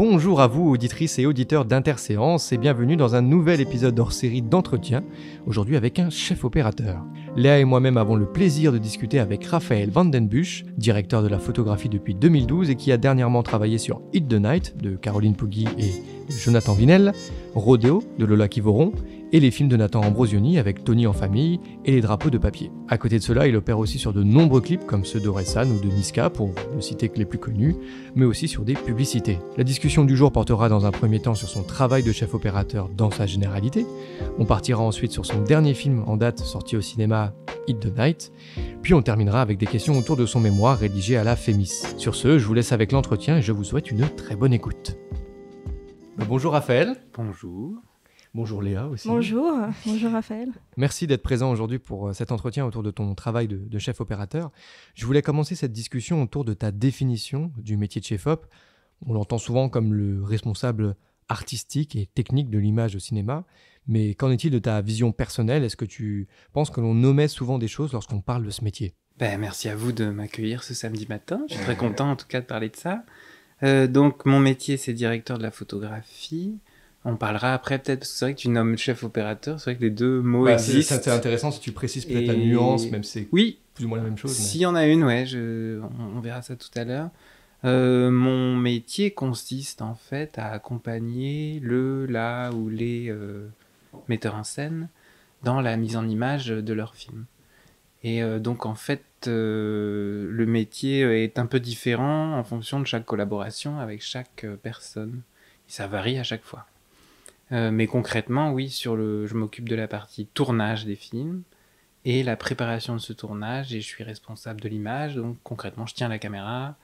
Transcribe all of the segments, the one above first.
Bonjour à vous, auditrices et auditeurs d'Interséance, et bienvenue dans un nouvel épisode hors-série d'entretien, aujourd'hui avec un chef opérateur. Léa et moi-même avons le plaisir de discuter avec Raphaël Van den Bussche, directeur de la photographie depuis 2012 et qui a dernièrement travaillé sur Hit the Night de Caroline Poggi et de Jonathan Vinel, Rodeo de Lola Kivoron et les films de Nathan Ambrosioni avec Tony en famille et les drapeaux de papier. À côté de cela, il opère aussi sur de nombreux clips comme ceux d'Orelsan ou de Niska, pour ne citer que les plus connus, mais aussi sur des publicités. La discussion du jour portera dans un premier temps sur son travail de chef opérateur dans sa généralité. On partira ensuite sur son dernier film en date sorti au cinéma, Hit the Night, puis on terminera avec des questions autour de son mémoire rédigé à la Fémis. Sur ce, je vous laisse avec l'entretien et je vous souhaite une très bonne écoute. Bonjour Raphaël. Bonjour. Bonjour Léa aussi. Bonjour Raphaël. Merci d'être présent aujourd'hui pour cet entretien autour de ton travail de chef opérateur. Je voulais commencer cette discussion autour de ta définition du métier de chef op. On l'entend souvent comme le responsable artistique et technique de l'image au cinéma, mais qu'en est-il de ta vision personnelle ? Est-ce que tu penses que l'on omet souvent des choses lorsqu'on parle de ce métier ? Merci à vous de m'accueillir ce samedi matin. Je suis très content en tout cas de parler de ça. Donc mon métier c'est directeur de la photographie. On parlera après peut-être, parce que c'est vrai que tu nommes chef opérateur, c'est vrai que les deux mots existent. C'est intéressant si tu précises peut-être la nuance, même si c'est plus ou moins la même chose. S'il y en a une, on verra ça tout à l'heure. Mon métier consiste en fait à accompagner la ou les metteurs en scène dans la mise en image de leur film. Et donc en fait, le métier est un peu différent en fonction de chaque collaboration avec chaque personne. Et ça varie à chaque fois. Mais concrètement, oui, je m'occupe de la partie tournage des films et la préparation de ce tournage, et je suis responsable de l'image, donc concrètement, je tiens la caméra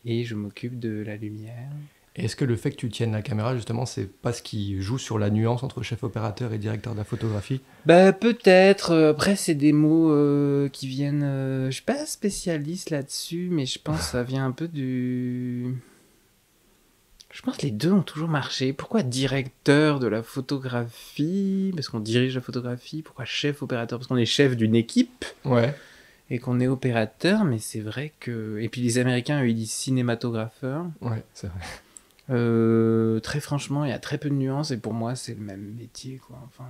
et je m'occupe de la lumière. Et est-ce que le fait que tu tiennes la caméra, justement, c'est pas ce qui joue sur la nuance entre chef opérateur et directeur de la photographie ? Peut-être. Après, c'est des mots qui viennent... je suis pas spécialiste là-dessus, mais je pense que ça vient un peu du... Je pense que les deux ont toujours marché. Pourquoi directeur de la photographie ? Parce qu'on dirige la photographie. Pourquoi chef opérateur ? Parce qu'on est chef d'une équipe. Ouais. Et qu'on est opérateur, mais c'est vrai que... Et puis les Américains, eux, ils disent cinématographeur. Ouais, c'est vrai. Très franchement, il y a très peu de nuances, et pour moi, c'est le même métier, quoi. Enfin...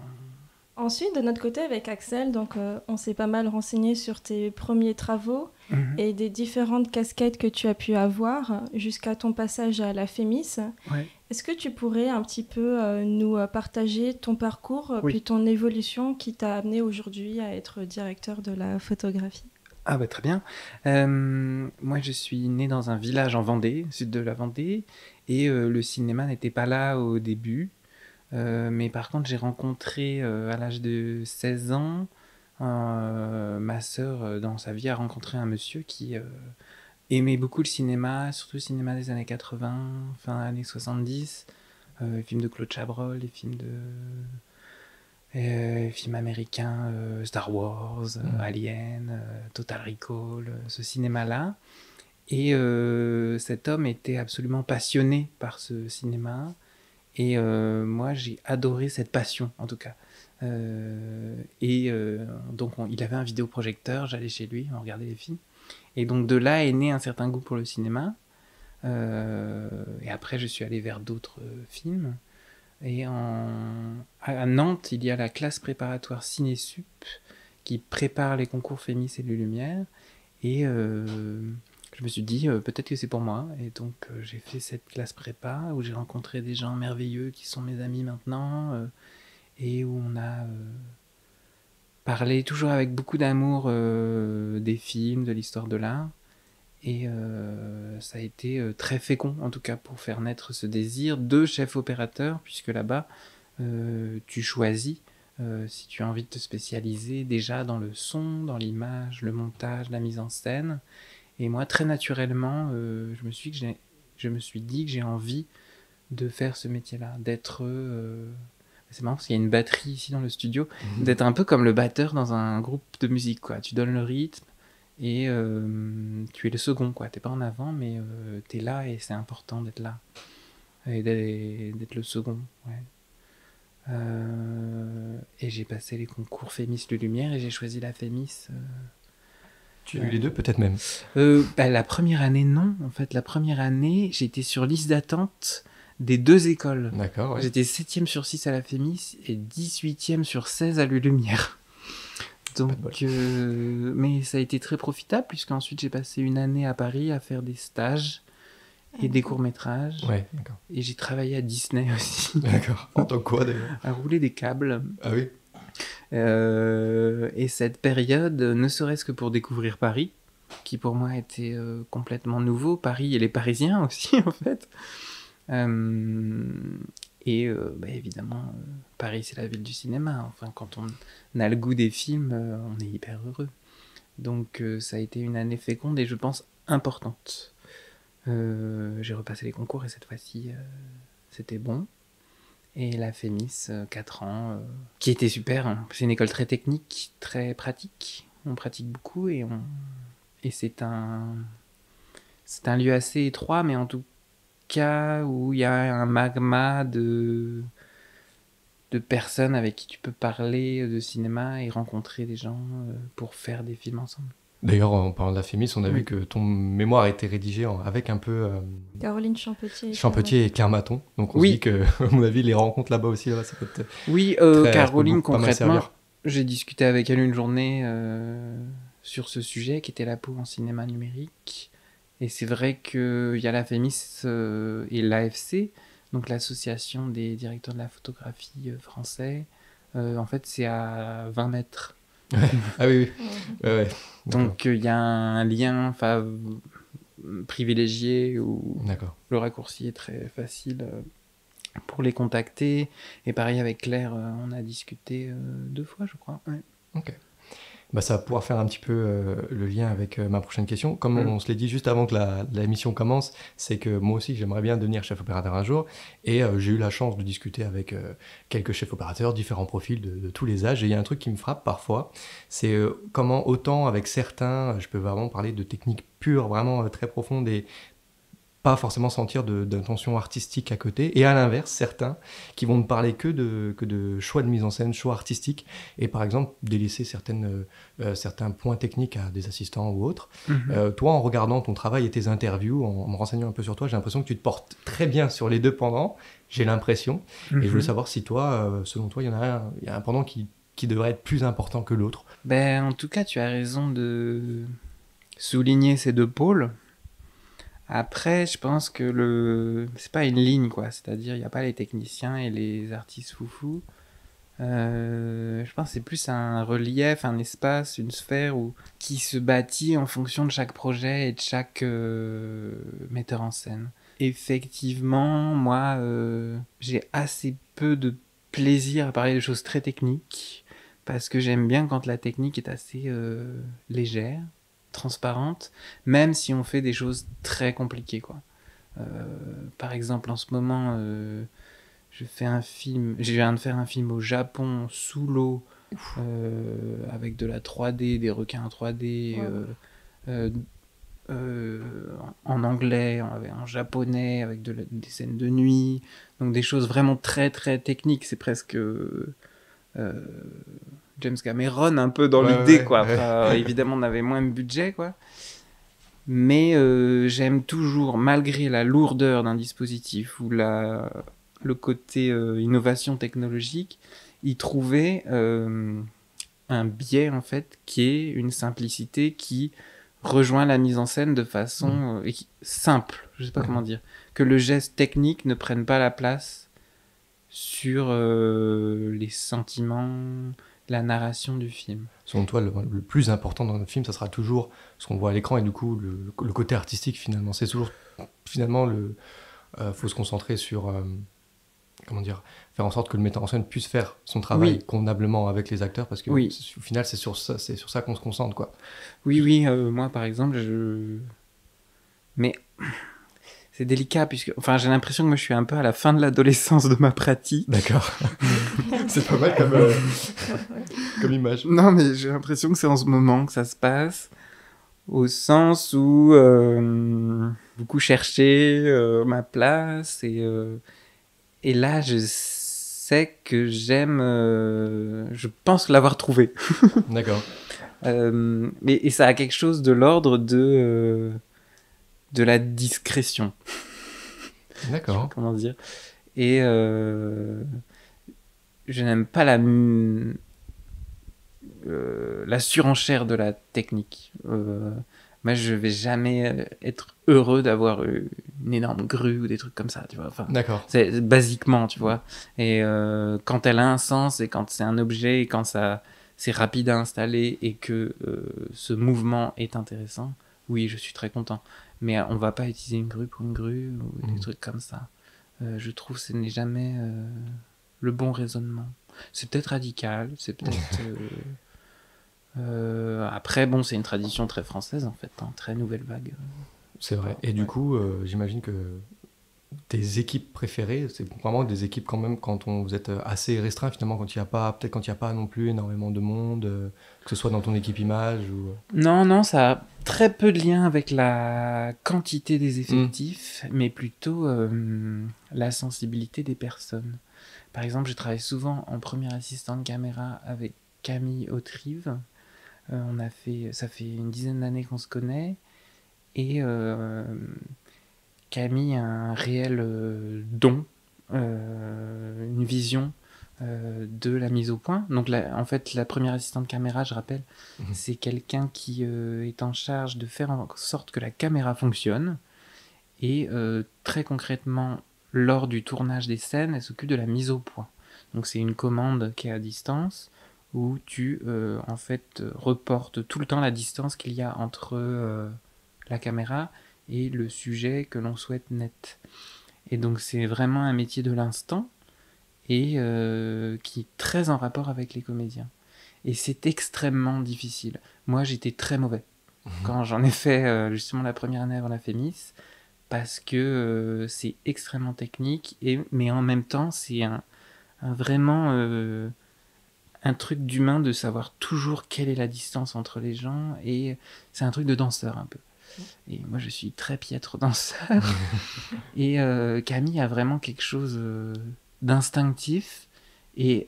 Ensuite, de notre côté, avec Axel, donc, on s'est pas mal renseigné sur tes premiers travaux et des différentes casquettes que tu as pu avoir jusqu'à ton passage à la Fémis. Ouais. Est-ce que tu pourrais un petit peu nous partager ton parcours, puis ton évolution qui t'a amené aujourd'hui à être directeur de la photographie ? Très bien. Moi, je suis né dans un village en Vendée, sud de la Vendée, et le cinéma n'était pas là au début. Mais par contre, j'ai rencontré à l'âge de 16 ans, ma sœur, dans sa vie, a rencontré un monsieur qui aimait beaucoup le cinéma, surtout le cinéma des années 80, fin années 70, les films de Claude Chabrol, les films américains, Star Wars, Alien, Total Recall, ce cinéma-là. Et cet homme était absolument passionné par ce cinéma. Et moi, j'ai adoré cette passion, en tout cas. Donc, il avait un vidéoprojecteur, j'allais chez lui, on regardait les films. Et donc, de là est né un certain goût pour le cinéma. Et après, je suis allé vers d'autres films. Et à Nantes, il y a la classe préparatoire Ciné-Sup qui prépare les concours Fémis et Lumière. Et je me suis dit, peut-être que c'est pour moi. Et donc, j'ai fait cette classe prépa où j'ai rencontré des gens merveilleux qui sont mes amis maintenant. Et où on a parlé toujours avec beaucoup d'amour des films, de l'histoire de l'art. Et ça a été très fécond, en tout cas, pour faire naître ce désir de chef opérateur, puisque là-bas, tu choisis si tu as envie de te spécialiser déjà dans le son, dans l'image, le montage, la mise en scène. Et moi, très naturellement, je me suis dit que j'ai envie de faire ce métier-là, d'être... c'est marrant parce qu'il y a une batterie ici dans le studio, d'être un peu comme le batteur dans un groupe de musique, quoi. Tu donnes le rythme et tu es le second, quoi. T'es pas en avant, mais t'es là et c'est important d'être là. Et d'être le second, ouais. Et j'ai passé les concours Fémis de Lumière et j'ai choisi la Fémis... Tu as eu les deux, peut-être même. La première année, non. En fait, la première année, j'étais sur liste d'attente des 2 écoles. D'accord, ouais. J'étais 7e sur 6 à la Fémis et 18e sur 16 à l'Ulumière. Donc, mais ça a été très profitable, puisqu'ensuite j'ai passé une année à Paris à faire des stages et des courts-métrages. Ouais, d'accord. Et j'ai travaillé à Disney aussi. D'accord. En tant que quoi, d'ailleurs? À rouler des câbles. Ah oui. Et cette période, ne serait-ce que pour découvrir Paris, qui pour moi était complètement nouveau, Paris et les Parisiens aussi, en fait. Évidemment, Paris, c'est la ville du cinéma. Enfin, quand on a le goût des films, on est hyper heureux. Donc, ça a été une année féconde et je pense importante. J'ai repassé les concours et cette fois-ci, c'était bon. Et la Fémis, 4 ans, qui était super. Hein. C'est une école très technique, très pratique. On pratique beaucoup et c'est un lieu assez étroit, mais en tout cas où il y a un magma de personnes avec qui tu peux parler de cinéma et rencontrer des gens pour faire des films ensemble. D'ailleurs, en parlant de la Fémis, on a vu que ton mémoire a été rédigé avec un peu Caroline Champetier. Champetier et Claire Maton. Donc on se dit que, à mon avis, les rencontres là-bas aussi, ça peut être. Oui, Caroline, concrètement, j'ai discuté avec elle une journée sur ce sujet qui était la peau en cinéma numérique. Et c'est vrai qu'il y a la Fémis et l'AFC, donc l'association des directeurs de la photographie français. En fait, c'est à 20 mètres. Ah oui. Ouais. Donc il y a un lien privilégié où le raccourci est très facile pour les contacter. Et pareil avec Claire, on a discuté 2 fois, je crois. Ouais. Ok. Bah, ça va pouvoir faire un petit peu le lien avec ma prochaine question. Comme on se l'est dit juste avant que la mission commence, c'est que moi aussi j'aimerais bien devenir chef opérateur un jour, et j'ai eu la chance de discuter avec quelques chefs opérateurs, différents profils de tous les âges, et il y a un truc qui me frappe parfois, c'est comment autant avec certains, je peux vraiment parler de techniques pures, vraiment très profondes, et pas forcément sentir d'intention artistique à côté, et à l'inverse, certains qui vont ne parler que de choix de mise en scène, choix artistique, et par exemple délaisser certains points techniques à des assistants ou autres. Toi, en regardant ton travail et tes interviews, en me renseignant un peu sur toi, j'ai l'impression que tu te portes très bien sur les 2 pendants, j'ai l'impression, et je voulais savoir si toi, selon toi, il y a un pendant qui devrait être plus important que l'autre. En tout cas, tu as raison de souligner ces 2 pôles. Après, je pense que c'est pas une ligne, quoi. C'est-à-dire, il n'y a pas les techniciens et les artistes foufous. Je pense que c'est plus un relief, un espace, une sphère qui se bâtit en fonction de chaque projet et de chaque metteur en scène. Effectivement, moi, j'ai assez peu de plaisir à parler de choses très techniques, parce que j'aime bien quand la technique est assez légère, transparente, même si on fait des choses très compliquées, quoi. Par exemple, en ce moment, je viens de faire un film au Japon, sous l'eau, avec de la 3D, des requins en 3D, en anglais, en japonais, avec des scènes de nuit, donc des choses vraiment très très techniques. C'est presque James Cameron un peu dans l'idée, quoi. Enfin, évidemment, on avait moins de budget, quoi. Mais j'aime toujours, malgré la lourdeur d'un dispositif ou le côté innovation technologique, y trouver un biais, en fait, qui est une simplicité qui rejoint la mise en scène de façon simple, je sais pas comment dire, que le geste technique ne prenne pas la place sur les sentiments, la narration du film. Selon toi, le plus important dans notre film, ça sera toujours ce qu'on voit à l'écran, et du coup, le côté artistique, finalement. C'est toujours, finalement, faut se concentrer sur, faire en sorte que le metteur en scène puisse faire son travail convenablement avec les acteurs, parce que au final, c'est sur ça qu'on se concentre, quoi. Oui, moi, par exemple, mais c'est délicat, puisque j'ai l'impression que moi je suis un peu à la fin de l'adolescence de ma pratique. D'accord. C'est pas mal comme image. Non, mais j'ai l'impression que c'est en ce moment que ça se passe, au sens où beaucoup chercher ma place, et là je sais que je pense l'avoir trouvé. D'accord. Et ça a quelque chose de l'ordre de la discrétion. D'accord. Comment dire. Et je n'aime pas la surenchère de la technique. Moi, je vais jamais être heureux d'avoir une énorme grue ou des trucs comme ça, tu vois. Enfin, D'accord. c'est basiquement, tu vois. Et quand elle a un sens et quand c'est un objet et quand c'est rapide à installer et que ce mouvement est intéressant, oui, je suis très content. Mais on va pas utiliser une grue pour une grue ou des trucs comme ça. Je trouve que ce n'est jamais le bon raisonnement. C'est peut-être radical, c'est peut-être... après, bon, c'est une tradition très française, en fait, hein, très nouvelle vague. C'est vrai. Et du coup, j'imagine que tes équipes préférées, c'est vraiment des équipes quand même quand vous êtes assez restreint finalement, quand il n'y a pas, peut-être quand il n'y a pas non plus énormément de monde, que ce soit dans ton équipe image ou... Non, ça a très peu de lien avec la quantité des effectifs, mais plutôt la sensibilité des personnes. Par exemple, je travaille souvent en première assistante caméra avec Camille Autrive. Ça fait une dizaine d'années qu'on se connaît, et Camille a un réel don, une vision de la mise au point. Donc en fait, la première assistante caméra, je rappelle, c'est quelqu'un qui est en charge de faire en sorte que la caméra fonctionne. Et très concrètement, lors du tournage des scènes, elle s'occupe de la mise au point. Donc c'est une commande qui est à distance, où tu en fait reportes tout le temps la distance qu'il y a entre la caméra et le sujet que l'on souhaite net. Et donc c'est vraiment un métier de l'instant et qui est très en rapport avec les comédiens. Et c'est extrêmement difficile. Moi, j'étais très mauvais quand j'en ai fait justement la première année avant la Fémis, parce que c'est extrêmement technique, mais en même temps, c'est vraiment un truc d'humain de savoir toujours quelle est la distance entre les gens, et c'est un truc de danseur un peu. Et moi, je suis très piètre danseur. Et Camille a vraiment quelque chose d'instinctif. Et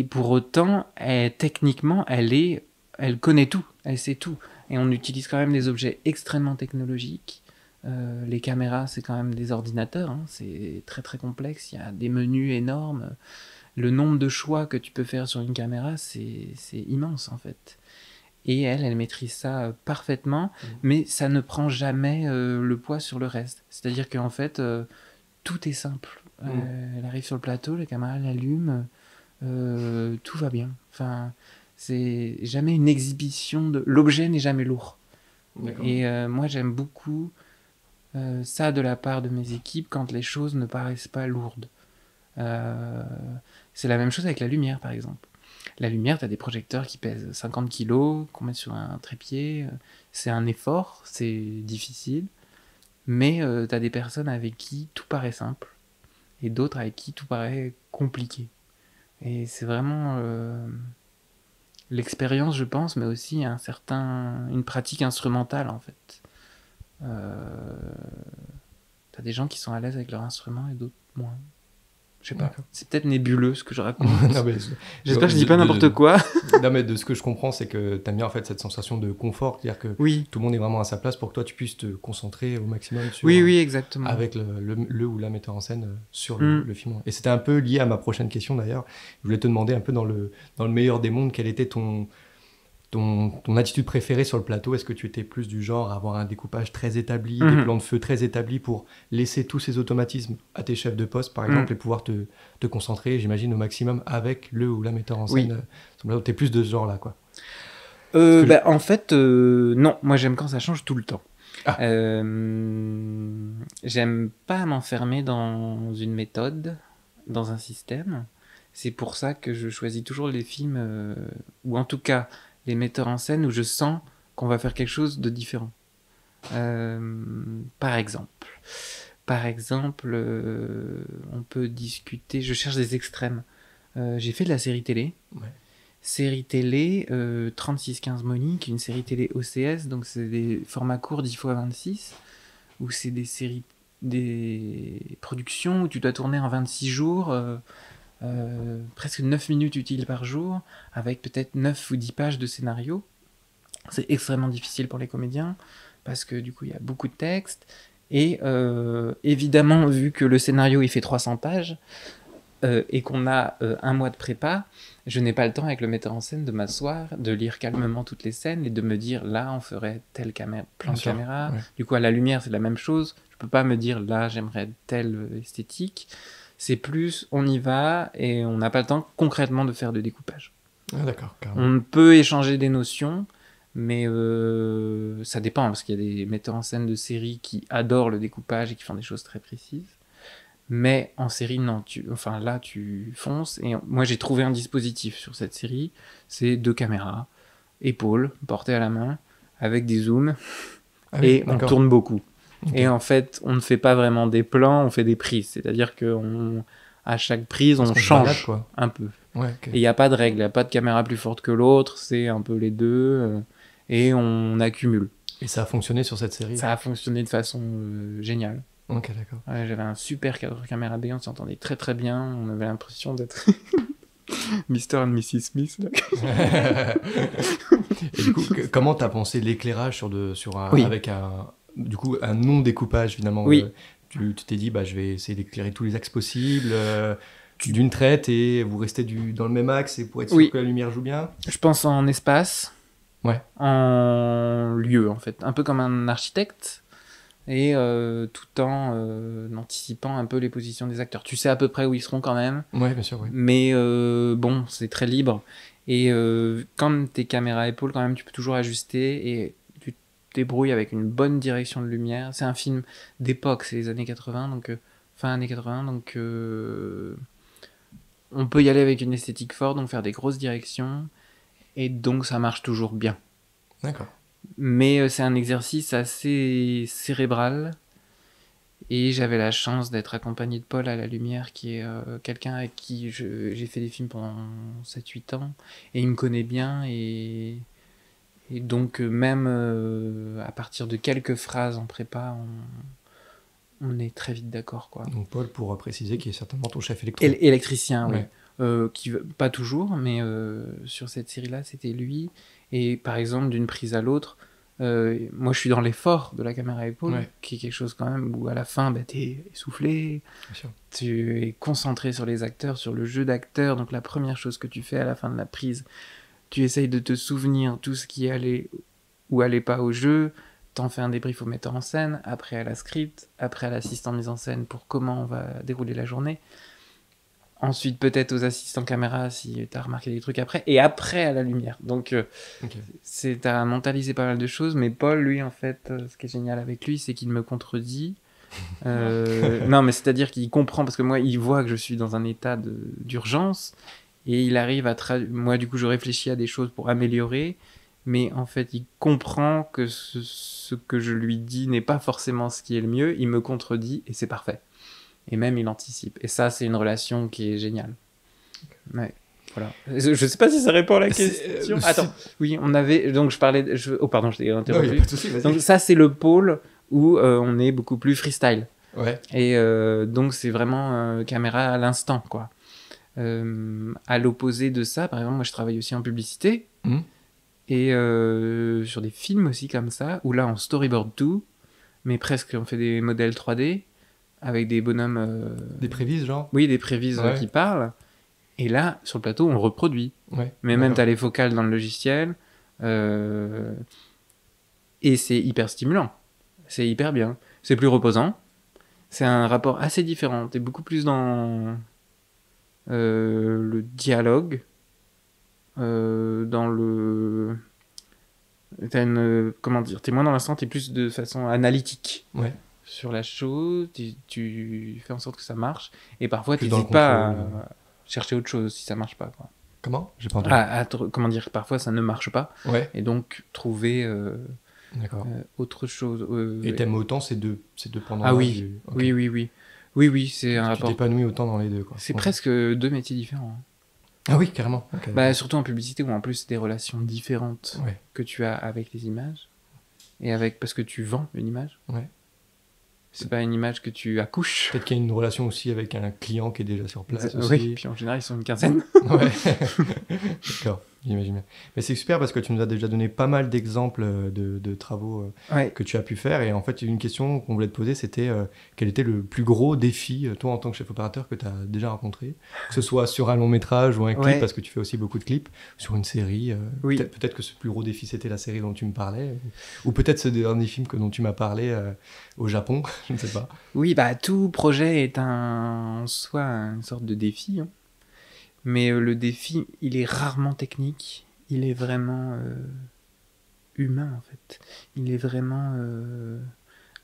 pour autant, techniquement, elle connaît tout. Elle sait tout. Et on utilise quand même des objets extrêmement technologiques. Les caméras, c'est quand même des ordinateurs. Hein. C'est très très complexe. Il y a des menus énormes. Le nombre de choix que tu peux faire sur une caméra, c'est immense en fait. Et elle maîtrise ça parfaitement, mais ça ne prend jamais le poids sur le reste. C'est-à-dire qu'en fait, tout est simple. Elle arrive sur le plateau, la caméra l'allume, tout va bien. Enfin, c'est jamais une exhibition de... L'objet n'est jamais lourd. Et moi, j'aime beaucoup ça de la part de mes équipes quand les choses ne paraissent pas lourdes. C'est la même chose avec la lumière, par exemple. La lumière, tu as des projecteurs qui pèsent 50 kilos, qu'on met sur un trépied. C'est un effort, c'est difficile. Mais tu as des personnes avec qui tout paraît simple. Et d'autres avec qui tout paraît compliqué. Et c'est vraiment l'expérience, je pense, mais aussi une pratique instrumentale, en fait. T'as des gens qui sont à l'aise avec leur instrument et d'autres moins. Je sais pas, c'est peut-être nébuleux ce que je raconte. Non, mais j'espère que je dis pas n'importe quoi. Non, mais de ce que je comprends, c'est que t'aimes bien en fait cette sensation de confort, c'est-à-dire que tout le monde est vraiment à sa place pour que toi tu puisses te concentrer au maximum sur... Oui, exactement. Avec le ou la metteur en scène sur le film. Et c'était un peu lié à ma prochaine question d'ailleurs. Je voulais te demander un peu dans le meilleur des mondes, quel était ton attitude préférée sur le plateau. Est-ce que tu étais plus du genre à avoir un découpage très établi, des plans de feu très établis pour laisser tous ces automatismes à tes chefs de poste, par exemple, et pouvoir te concentrer, j'imagine, au maximum avec le ou la metteur en scène sur le plateau. T'es plus de ce genre-là, quoi. En fait, non. Moi, j'aime quand ça change tout le temps. J'aime pas m'enfermer dans une méthode, dans un système. C'est pour ça que je choisis toujours les films, ou en tout cas les metteurs en scène où je sens qu'on va faire quelque chose de différent. Par exemple, on peut discuter... Je cherche des extrêmes. J'ai fait de la série télé. Série télé 3615 Monique, une série télé OCS, donc c'est des formats courts 10x26, où c'est des productions où tu dois tourner en 26 jours, presque 9 minutes utiles par jour, avec peut-être 9 ou 10 pages de scénario. C'est extrêmement difficile pour les comédiens, parce que du coup, il y a beaucoup de texte. Et évidemment, vu que le scénario, il fait 300 pages, et qu'on a un mois de prépa, je n'ai pas le temps avec le metteur en scène de m'asseoir, de lire calmement toutes les scènes et de me dire là on ferait tel plan de caméra. Ouais. Du coup à la lumière c'est la même chose. Je peux pas me dire là j'aimerais telle esthétique. C'est plus on y va et on n'a pas le temps concrètement de faire de découpage. Ah, d'accord, carrément. On peut échanger des notions, mais ça dépend parce qu'il y a des metteurs en scène de série qui adorent le découpage et qui font des choses très précises. Mais en série, non. Là, tu fonces. Et moi, j'ai trouvé un dispositif sur cette série. C'est 2 caméras, épaules, portées à la main, avec des zooms. Ah oui, et on d'accord. tourne beaucoup. Okay. Et en fait, on ne fait pas vraiment des plans, on fait des prises. C'est-à-dire qu'à chaque prise, on change balade, quoi. un peu. Ouais, okay. Et il n'y a pas de règle. Il n'y a pas de caméra plus forte que l'autre. C'est un peu les deux. Et on accumule. Et ça a fonctionné sur cette série? Ça a fonctionné de façon géniale. Ok, d'accord. Ouais, j'avais un super cadre caméra B, on s'entendait très très bien, on avait l'impression d'être Mr. and Mrs. Smith. Et du coup, comment t'as pensé l'éclairage avec un non-découpage finalement? Oui. Tu t'es dit, je vais essayer d'éclairer tous les axes possibles d'une traite et vous restez dans le même axe et pour être sûr que la lumière joue bien? Je pense en espace, en lieu en fait, un peu comme un architecte. Et tout en anticipant un peu les positions des acteurs. Tu sais à peu près où ils seront quand même. Ouais, bien sûr, oui. Mais bon, c'est très libre. Et quand tes caméras épaules, quand même, tu peux toujours ajuster et tu te débrouilles avec une bonne direction de lumière. C'est un film d'époque, c'est les années 80, donc fin années 80, donc on peut y aller avec une esthétique forte, donc faire des grosses directions, et donc ça marche toujours bien. D'accord. Mais c'est un exercice assez cérébral et j'avais la chance d'être accompagné de Paul à la lumière qui est quelqu'un avec qui j'ai fait des films pendant 7-8 ans et il me connaît bien et donc même à partir de quelques phrases en prépa on est très vite d'accord quoi. Donc Paul, pour préciser, qui est certainement ton chef électricien, ouais. Oui. Pas toujours, mais sur cette série-là, c'était lui. Et par exemple, d'une prise à l'autre, moi je suis dans l'effort de la caméra à épaule, qui est quelque chose quand même où à la fin, t'es essoufflé, tu es concentré sur les acteurs, sur le jeu d'acteurs. Donc la première chose que tu fais à la fin de la prise, tu essayes de te souvenir tout ce qui allait ou allait pas au jeu. T'en fais un débrief au metteur en scène, après à la script, après à l'assistant mise en scène pour comment on va dérouler la journée. Ensuite, peut-être aux assistants caméra si t'as remarqué des trucs après, et après à la lumière. Donc, t'as mentalisé pas mal de choses, mais Paul, lui, en fait, ce qui est génial avec lui, c'est qu'il me contredit. Non, mais c'est-à-dire qu'il comprend, parce que moi, il voit que je suis dans un état d'urgence, et il arrive à moi, du coup, je réfléchis à des choses pour améliorer, mais en fait, il comprend que ce que je lui dis n'est pas forcément ce qui est le mieux, il me contredit, et c'est parfait. Et même il anticipe. Et ça, c'est une relation qui est géniale. Ouais, voilà. Je sais pas si ça répond à la question. Attends, oui, on avait... Donc je parlais... Oh pardon, je t'ai interrompu. Non, y a pas de souci, vas-y. Donc ça, c'est le pôle où on est beaucoup plus freestyle. Ouais. Et donc c'est vraiment caméra à l'instant, quoi. À l'opposé de ça, par exemple, moi je travaille aussi en publicité. Et sur des films aussi comme ça, où là on storyboard tout, mais presque on fait des modèles 3D, avec des bonhommes... Des prévises, genre? Oui, des prévises qui parlent. Et là, sur le plateau, on reproduit. Ouais, mais même, t'as les focales dans le logiciel. Et c'est hyper stimulant. C'est hyper bien. C'est plus reposant. C'est un rapport assez différent. T'es beaucoup plus dans le dialogue. Dans le... comment dire, t'es moins dans l'instant, t'es plus de façon analytique. Ouais. Sur la chose, tu fais en sorte que ça marche, et parfois tu n'hésites pas à chercher autre chose si ça marche pas, quoi. Comment? J'ai pas entendu. Comment dire, parfois ça ne marche pas, et donc trouver autre chose. Et t'aimes autant ces deux pendant oui. Oui, c'est un rapport. Tu t'épanouis autant dans les deux, quoi. C'est presque deux métiers différents. Ah oui, carrément. Surtout en publicité où en plus c'est des relations différentes que tu as avec les images, et parce que tu vends une image. Ouais. C'est pas une image que tu accouches. Peut-être qu'il y a une relation aussi avec un client qui est déjà sur place. Oui, puis en général, ils sont une quinzaine. Ouais. D'accord. J'imagine bien. Mais c'est super parce que tu nous as déjà donné pas mal d'exemples de travaux Ouais. que tu as pu faire. Et en fait, une question qu'on voulait te poser, c'était quel était le plus gros défi, toi en tant que chef opérateur, que tu as déjà rencontré, que ce soit sur un long métrage ou un clip, Ouais. parce que tu fais aussi beaucoup de clips, sur une série. Oui. Peut-être que ce plus gros défi, c'était la série dont tu me parlais, ou peut-être ce dernier film dont tu m'as parlé au Japon, je ne sais pas. Oui, bah tout projet est en soi une sorte de défi, hein. Mais le défi, il est rarement technique, il est vraiment humain en fait. Il est vraiment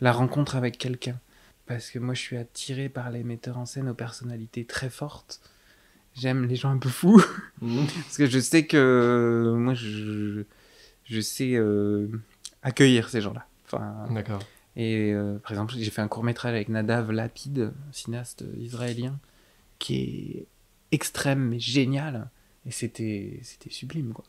la rencontre avec quelqu'un. Parce que moi je suis attiré par les metteurs en scène aux personnalités très fortes. J'aime les gens un peu fous. Parce que je sais que moi je sais accueillir ces gens-là. Enfin, D'accord. et par exemple, j'ai fait un court-métrage avec Nadav Lapid, cinéaste israélien, qui est extrême mais génial. Et c'était sublime, quoi.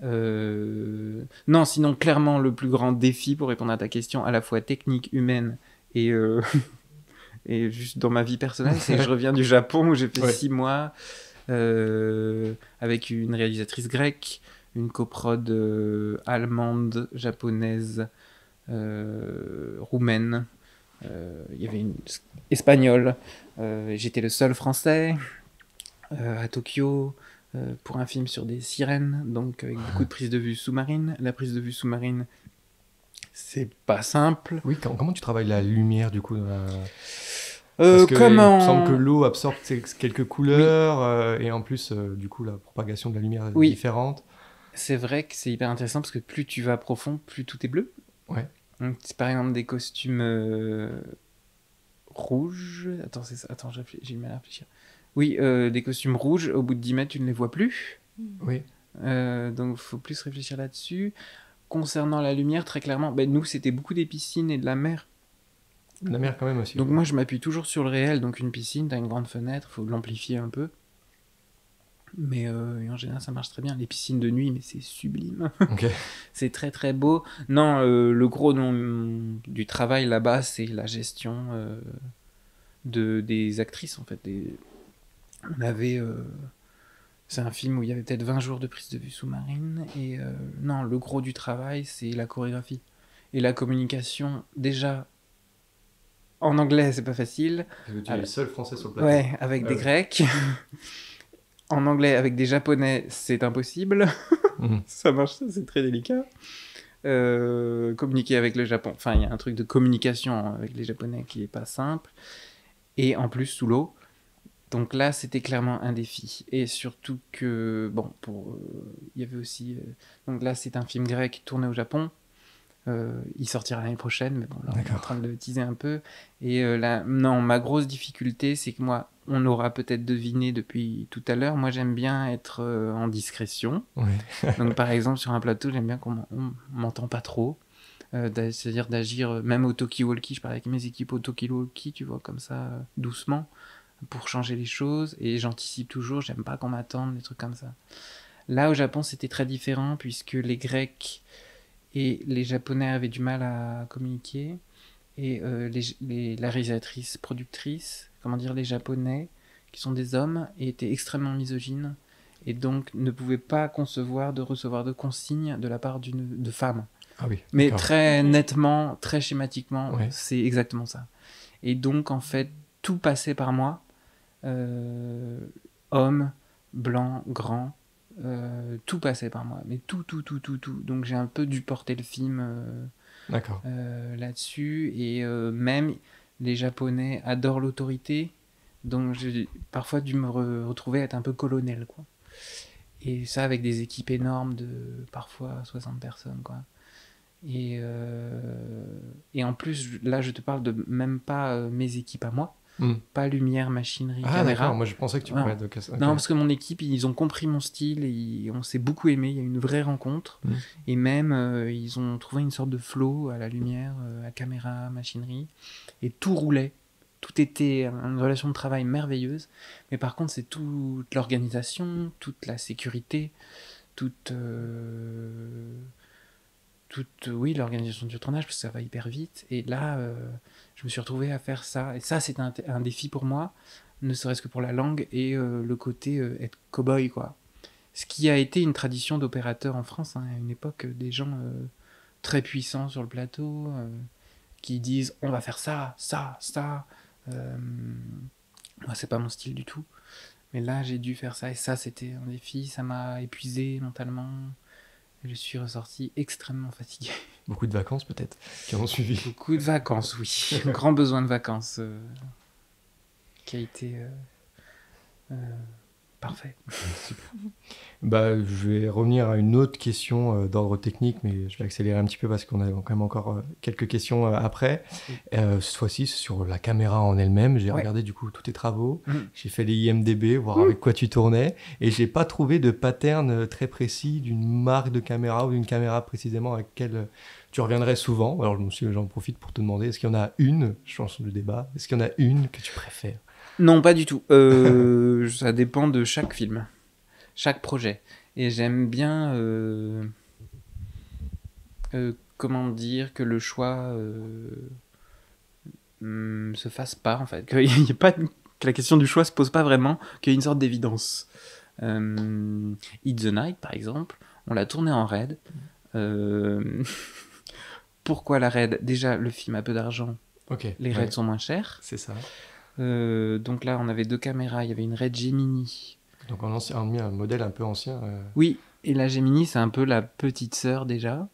Non, sinon, clairement, le plus grand défi, pour répondre à ta question, à la fois technique, humaine et, et juste dans ma vie personnelle, c'est que je reviens du Japon où j'ai fait 6 mois avec une réalisatrice grecque, une coprode allemande, japonaise, roumaine, il y avait une espagnole, j'étais le seul français à Tokyo pour un film sur des sirènes, donc avec beaucoup de prises de vue sous-marines. La prise de vue sous-marine, c'est pas simple. Oui, comment tu travailles la lumière du coup Parce que il me semble que l'eau absorbe quelques couleurs et en plus, du coup, la propagation de la lumière est différente. C'est vrai que c'est hyper intéressant parce que plus tu vas profond, plus tout est bleu. Ouais. Donc, c'est par exemple des costumes rouges. Attends, j'ai du mal à réfléchir. Oui, des costumes rouges, au bout de 10 mètres, tu ne les vois plus. Oui. Donc, il faut plus réfléchir là-dessus. Concernant la lumière, très clairement, nous, c'était beaucoup des piscines et de la mer. La mer quand même aussi. Donc moi, je m'appuie toujours sur le réel. Donc une piscine, t'as une grande fenêtre, il faut l'amplifier un peu. Mais en général, ça marche très bien. Les piscines de nuit, mais c'est sublime. Okay. C'est très très beau. Non, le gros du travail là-bas, c'est la gestion des actrices, en fait. On avait... c'est un film où il y avait peut-être 20 jours de prise de vue sous-marine. Et non, le gros du travail, c'est la chorégraphie. Et la communication, déjà... En anglais, c'est pas facile. Parce que tu es le seul français sur le plateau. Ouais, avec des Grecs. En anglais, avec des Japonais, c'est impossible. Ça marche, c'est très délicat. Communiquer avec le Japon. Enfin, il y a un truc de communication avec les Japonais qui est pas simple. Et en plus, sous l'eau. Donc là, c'était clairement un défi. Et surtout que, bon, il y avait aussi... donc là, c'est un film grec tourné au Japon. Il sortira l'année prochaine, mais bon, là, on est en train de le teaser un peu. Et non, ma grosse difficulté, c'est que moi, on aura peut-être deviné depuis tout à l'heure, moi, j'aime bien être en discrétion. Ouais. Donc, par exemple, sur un plateau, j'aime bien qu'on m'entend pas trop. C'est-à-dire d'agir, même au talkie-walkie, je parle avec mes équipes au talkie-walkie, tu vois, comme ça, doucement, pour changer les choses. Et j'anticipe toujours, j'aime pas qu'on m'attende, des trucs comme ça. Là, au Japon, c'était très différent, puisque les Grecs... et les Japonais avaient du mal à communiquer. Et la réalisatrice, productrice, les Japonais, qui sont des hommes, étaient extrêmement misogynes. Et donc ne pouvaient pas concevoir de recevoir de consignes de la part de femmes. Ah oui, mais très nettement, très schématiquement, c'est exactement ça. Et donc, en fait, tout passait par moi. Homme, blanc, grand... tout passait par moi, mais tout. Donc j'ai un peu dû porter le film là-dessus. Et même les Japonais adorent l'autorité, donc j'ai parfois dû me retrouver être un peu colonel, quoi. Et ça avec des équipes énormes de parfois 60 personnes, quoi. Et en plus, là je te parle de même pas mes équipes à moi. Pas lumière, machinerie, caméra. D'accord, moi je pensais que tu parlais de... Okay. Non, parce que mon équipe, ils ont compris mon style et on s'est beaucoup aimé, il y a eu une vraie rencontre. Et même, ils ont trouvé une sorte de flow à la lumière, à caméra, machinerie. Et tout roulait. Tout était une relation de travail merveilleuse. Mais par contre, c'est toute l'organisation, toute la sécurité, toute l'organisation du tournage, parce que ça va hyper vite. Et là, je me suis retrouvé à faire ça. Et ça, c'était un défi pour moi, ne serait-ce que pour la langue et le côté être cow-boy, quoi. Ce qui a été une tradition d'opérateur en France, hein, à une époque, des gens très puissants sur le plateau, qui disent on va faire ça, ça, ça. Moi, c'est pas mon style du tout. Mais là, j'ai dû faire ça, et ça, c'était un défi, ça m'a épuisé mentalement. Je suis ressorti extrêmement fatigué. Beaucoup de vacances peut-être qui en ont suivi. Beaucoup de vacances, oui. Grand besoin de vacances qui a été parfait. Super. Bah, je vais revenir à une autre question d'ordre technique, mais je vais accélérer un petit peu parce qu'on a quand même encore quelques questions après. Cette fois-ci, sur la caméra en elle-même, j'ai regardé du coup tous tes travaux, j'ai fait les IMDb, voir avec quoi tu tournais, et j'ai pas trouvé de pattern très précis d'une marque de caméra ou d'une caméra précisément à laquelle tu reviendrais souvent. Alors j'en profite pour te demander, est-ce qu'il y en a une, je lance le débat, est-ce qu'il y en a une que tu préfères? Non, pas du tout. Ça dépend de chaque film, chaque projet. Et j'aime bien, comment dire, que le choix se fasse pas, en fait. Que la question du choix se pose pas vraiment, qu'il y ait une sorte d'évidence. Eat the Night, par exemple, on l'a tourné en RED. Pourquoi la RED? Déjà, le film a peu d'argent. Les RED sont moins chers. C'est ça. Donc là, on avait 2 caméras. Il y avait une RED Gemini. Donc un modèle un peu ancien. Oui, et la Gemini, c'est un peu la petite sœur déjà.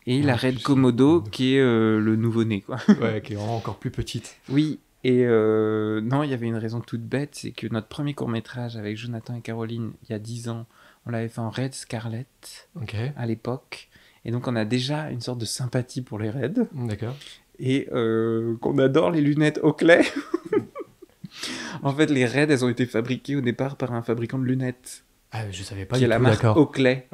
Et la RED plus, Komodo, qui est le nouveau-né, quoi. Ouais, qui est vraiment encore plus petite. Oui, et non, il y avait une raison toute bête, c'est que notre premier court-métrage avec Jonathan et Caroline, il y a 10 ans, on l'avait fait en RED Scarlett, à l'époque. Et donc, on a déjà une sorte de sympathie pour les RED. D'accord. Et qu'on adore les lunettes Oakley. En fait, les RED, elles ont été fabriquées au départ par un fabricant de lunettes. Ah, je savais pas qui est la marque Oakley,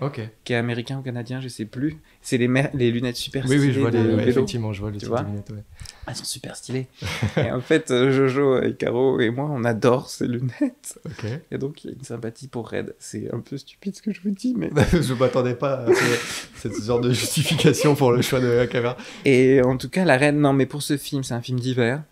qui est américain ou canadien, je sais plus. C'est les lunettes super stylées. Oui, je vois effectivement, je vois le type de lunettes. Ouais. Elles sont super stylées. Et en fait, Jojo et Caro et moi, on adore ces lunettes. Et donc, il y a une sympathie pour Red. C'est un peu stupide ce que je vous dis, mais... Je m'attendais pas à cette genre de justification pour le choix de la caméra. Et en tout cas, la Red, non, mais pour ce film, c'est un film d'hiver.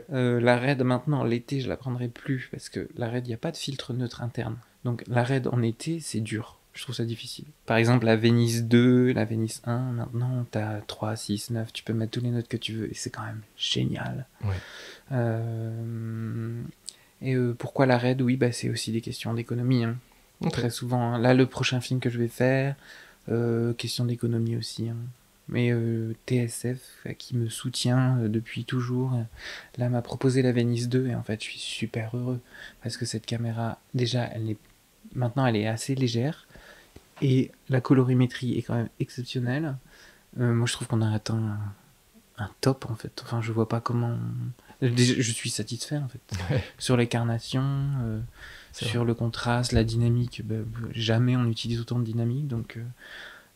La Red, maintenant, l'été, je la prendrai plus, parce que la Red, il n'y a pas de filtre neutre interne. Donc la RED en été, c'est dur. Je trouve ça difficile. Par exemple, la Venice 2, la Venice 1, maintenant, t'as 3, 6, 9, tu peux mettre tous les notes que tu veux, et c'est quand même génial. Et pourquoi la RED? Oui, bah, c'est aussi des questions d'économie. Hein. Très souvent. Hein. Là, le prochain film que je vais faire, question d'économie aussi. Hein. Mais TSF, qui me soutient depuis toujours, là, m'a proposé la Venice 2, et en fait, je suis super heureux. Parce que cette caméra, déjà, maintenant, elle est assez légère. Et la colorimétrie est quand même exceptionnelle. Moi, je trouve qu'on a atteint un top, en fait. Enfin, je vois pas comment... Je suis satisfait, en fait. Sur les carnations, sur le contraste, la dynamique. Jamais on utilise autant de dynamique, donc...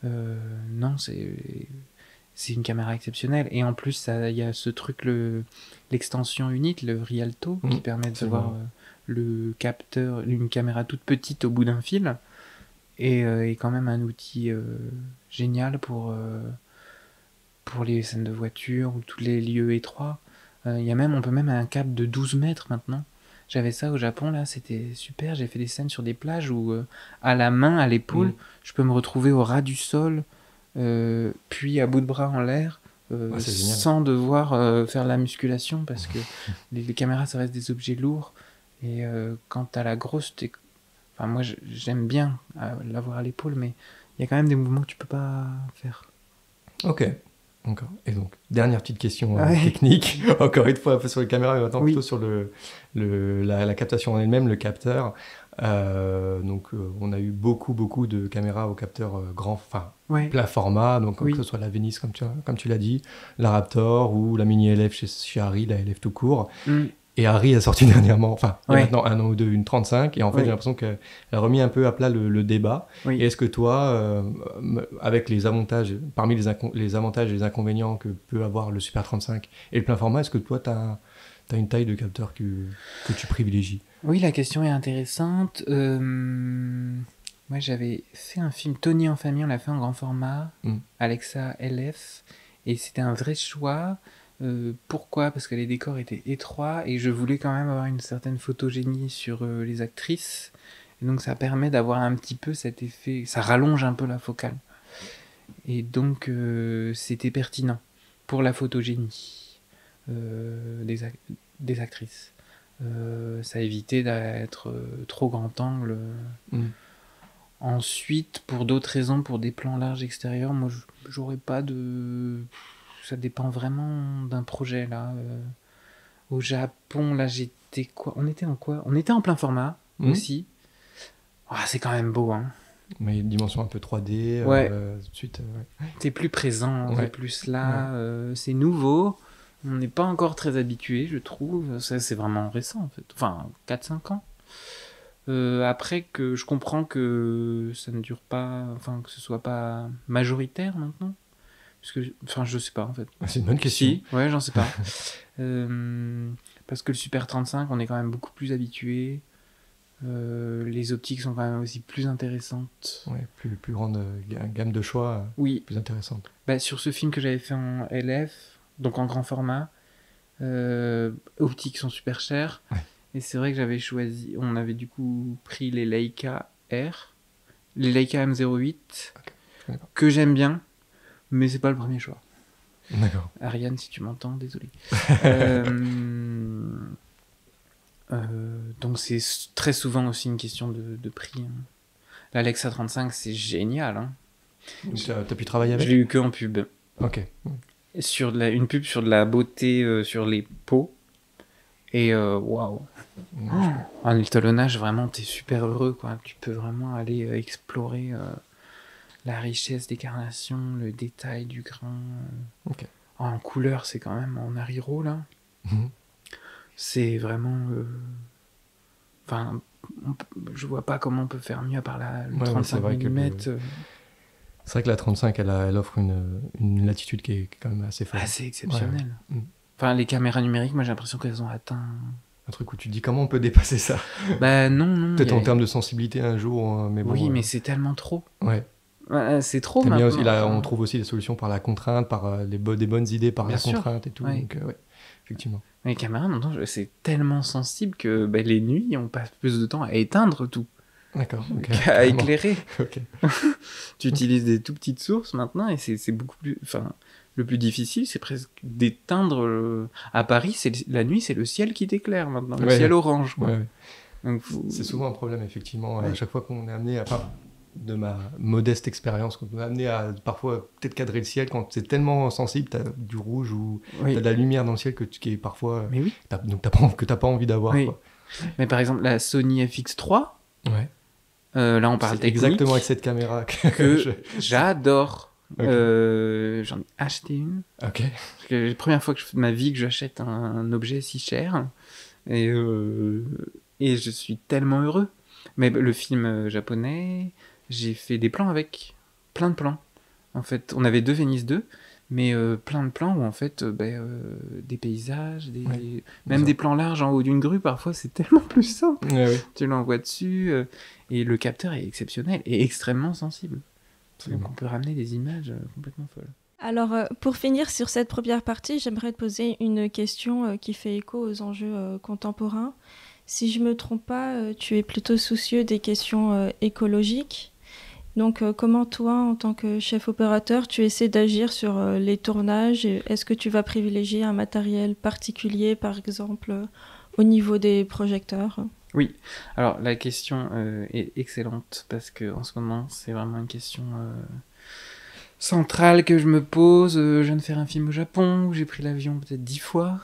non, c'est une caméra exceptionnelle. Et en plus, il y a ce truc, l'extension Unit, le Rialto, qui permet de voir le capteur, une caméra toute petite au bout d'un fil. Et quand même un outil génial pour les scènes de voiture ou tous les lieux étroits. On peut même un cap de 12 mètres maintenant. J'avais ça au Japon, là, c'était super. J'ai fait des scènes sur des plages où, à la main, à l'épaule, je peux me retrouver au ras du sol, puis à bout de bras en l'air, sans devoir faire la musculation, parce que les caméras, ça reste des objets lourds. Et quand t'as la grosse... Enfin, moi, j'aime bien l'avoir à l'épaule, mais il y a quand même des mouvements que tu peux pas faire. Ok. Encore. Et donc, dernière petite question technique, encore une fois sur les caméras, mais maintenant plutôt sur la captation en elle-même, le capteur. On a eu beaucoup de caméras au capteur plein format, donc que ce soit la Venice, comme tu l'as dit, la Raptor ou la Mini LF chez Arri, la LF tout court. Et Arri a sorti dernièrement, il y a maintenant un an ou deux, une 35, et en fait j'ai l'impression qu'elle a remis un peu à plat le débat. Et est-ce que toi, avec les avantages, parmi les avantages et les inconvénients que peut avoir le Super 35 et le plein format, est-ce que toi tu as une taille de capteur que tu privilégies? Oui, la question est intéressante. Moi j'avais fait un film Tony en famille, on l'a fait en grand format, Alexa LF, et c'était un vrai choix. Pourquoi? Parce que les décors étaient étroits et je voulais quand même avoir une certaine photogénie sur les actrices. Et donc ça permet d'avoir un petit peu cet effet, ça rallonge un peu la focale. Et donc c'était pertinent pour la photogénie des actrices. Ça évitait d'être trop grand angle. Ensuite, pour d'autres raisons, pour des plans larges extérieurs, moi j'aurais pas de... Ça dépend vraiment d'un projet là. Au Japon, là j'étais quoi? On était en quoi? On était en plein format aussi. Ah, c'est quand même beau, hein. Mais une dimension un peu 3D, ouais. Tout de suite. T'es plus présent, t'es plus là. C'est nouveau. On n'est pas encore très habitué, je trouve. Ça, c'est vraiment récent, en fait. Enfin, 4-5 ans. Après, que je comprends que ça ne dure pas... Enfin, que ce soit pas majoritaire, maintenant. Parce que... Enfin, je sais pas, en fait. C'est une bonne question. Si, ouais, j'en sais pas. Parce que le Super 35, on est quand même beaucoup plus habitué. Les optiques sont quand même aussi plus intéressantes. Ouais, plus grande gamme de choix, oui. Plus intéressante. Bah, sur ce film que j'avais fait en LF, donc en grand format, optiques sont super chères. Ouais. Et c'est vrai que j'avais choisi, on avait du coup pris les Leica R, les Leica M08, okay. Que j'aime bien, mais c'est pas le premier choix. D'accord. Ariane, si tu m'entends, désolé. Donc c'est très souvent aussi une question de prix. Hein. L'Alexa 35, c'est génial. Hein. T'as pu travailler avec ? Je l'ai eu que en pub. Ok. Sur une pub sur de la beauté sur les peaux. Et waouh. En étalonnage, vraiment, t'es super heureux, quoi. Tu peux vraiment aller explorer la richesse des carnations, le détail du grain. Ok. En couleur, c'est quand même en Ariro, là. C'est vraiment... Enfin, je vois pas comment on peut faire mieux à part le 35 mm. C'est vrai que la 35, elle offre une latitude qui est quand même assez forte. Ah, c'est exceptionnel. Ouais. Enfin, les caméras numériques, moi j'ai l'impression qu'elles ont atteint... Un truc où tu te dis comment on peut dépasser ça ? Bah non. Peut-être en termes de sensibilité un jour, mais bon... Oui, mais c'est tellement trop. Ouais. C'est trop maintenant. Aussi, là, on trouve aussi des solutions par la contrainte, par des bonnes idées par la contrainte et tout. Ouais. Donc, effectivement. Les caméras, maintenant, c'est tellement sensible que les nuits, on passe plus de temps à éteindre tout. D'accord. Qu'à éclairer. Okay. Tu utilises des tout petites sources maintenant et c'est beaucoup plus... Enfin, le plus difficile, c'est presque d'éteindre... À Paris, la nuit, c'est le ciel qui t'éclaire maintenant. Le ciel orange, quoi. Ouais. Donc, c'est souvent un problème, effectivement. À chaque fois qu'on est amené à... Enfin, de ma modeste expérience, qu'on est amené à parfois peut-être cadrer le ciel quand c'est tellement sensible, t'as du rouge ou t'as de la lumière dans le ciel qui est parfois... Mais oui. Donc que t'as pas envie d'avoir. Oui. Quoi. Mais par exemple, la Sony FX3... Ouais. Là, on parle technique. Exactement avec cette caméra que j'adore. Okay. J'en ai acheté une. Ok. Parce que c'est la première fois de ma vie que j'achète un objet si cher. Et je suis tellement heureux. Mais le film japonais, j'ai fait des plans avec. Plein de plans. En fait, on avait 2 Venice 2, mais plein de plans où en fait, des paysages, même des plans larges en haut d'une grue, parfois c'est tellement plus simple. Ouais. Tu l'envoies dessus, et le capteur est exceptionnel et extrêmement sensible. Donc on peut ramener des images complètement folles. Alors, pour finir sur cette première partie, j'aimerais te poser une question qui fait écho aux enjeux contemporains. Si je ne me trompe pas, tu es plutôt soucieux des questions écologiques. Donc, comment toi, en tant que chef opérateur, tu essaies d'agir sur les tournages ? Est-ce que tu vas privilégier un matériel particulier, par exemple, au niveau des projecteurs ? Oui, alors la question est excellente parce qu'en ce moment, c'est vraiment une question centrale que je me pose. Je viens de faire un film au Japon où j'ai pris l'avion peut-être 10 fois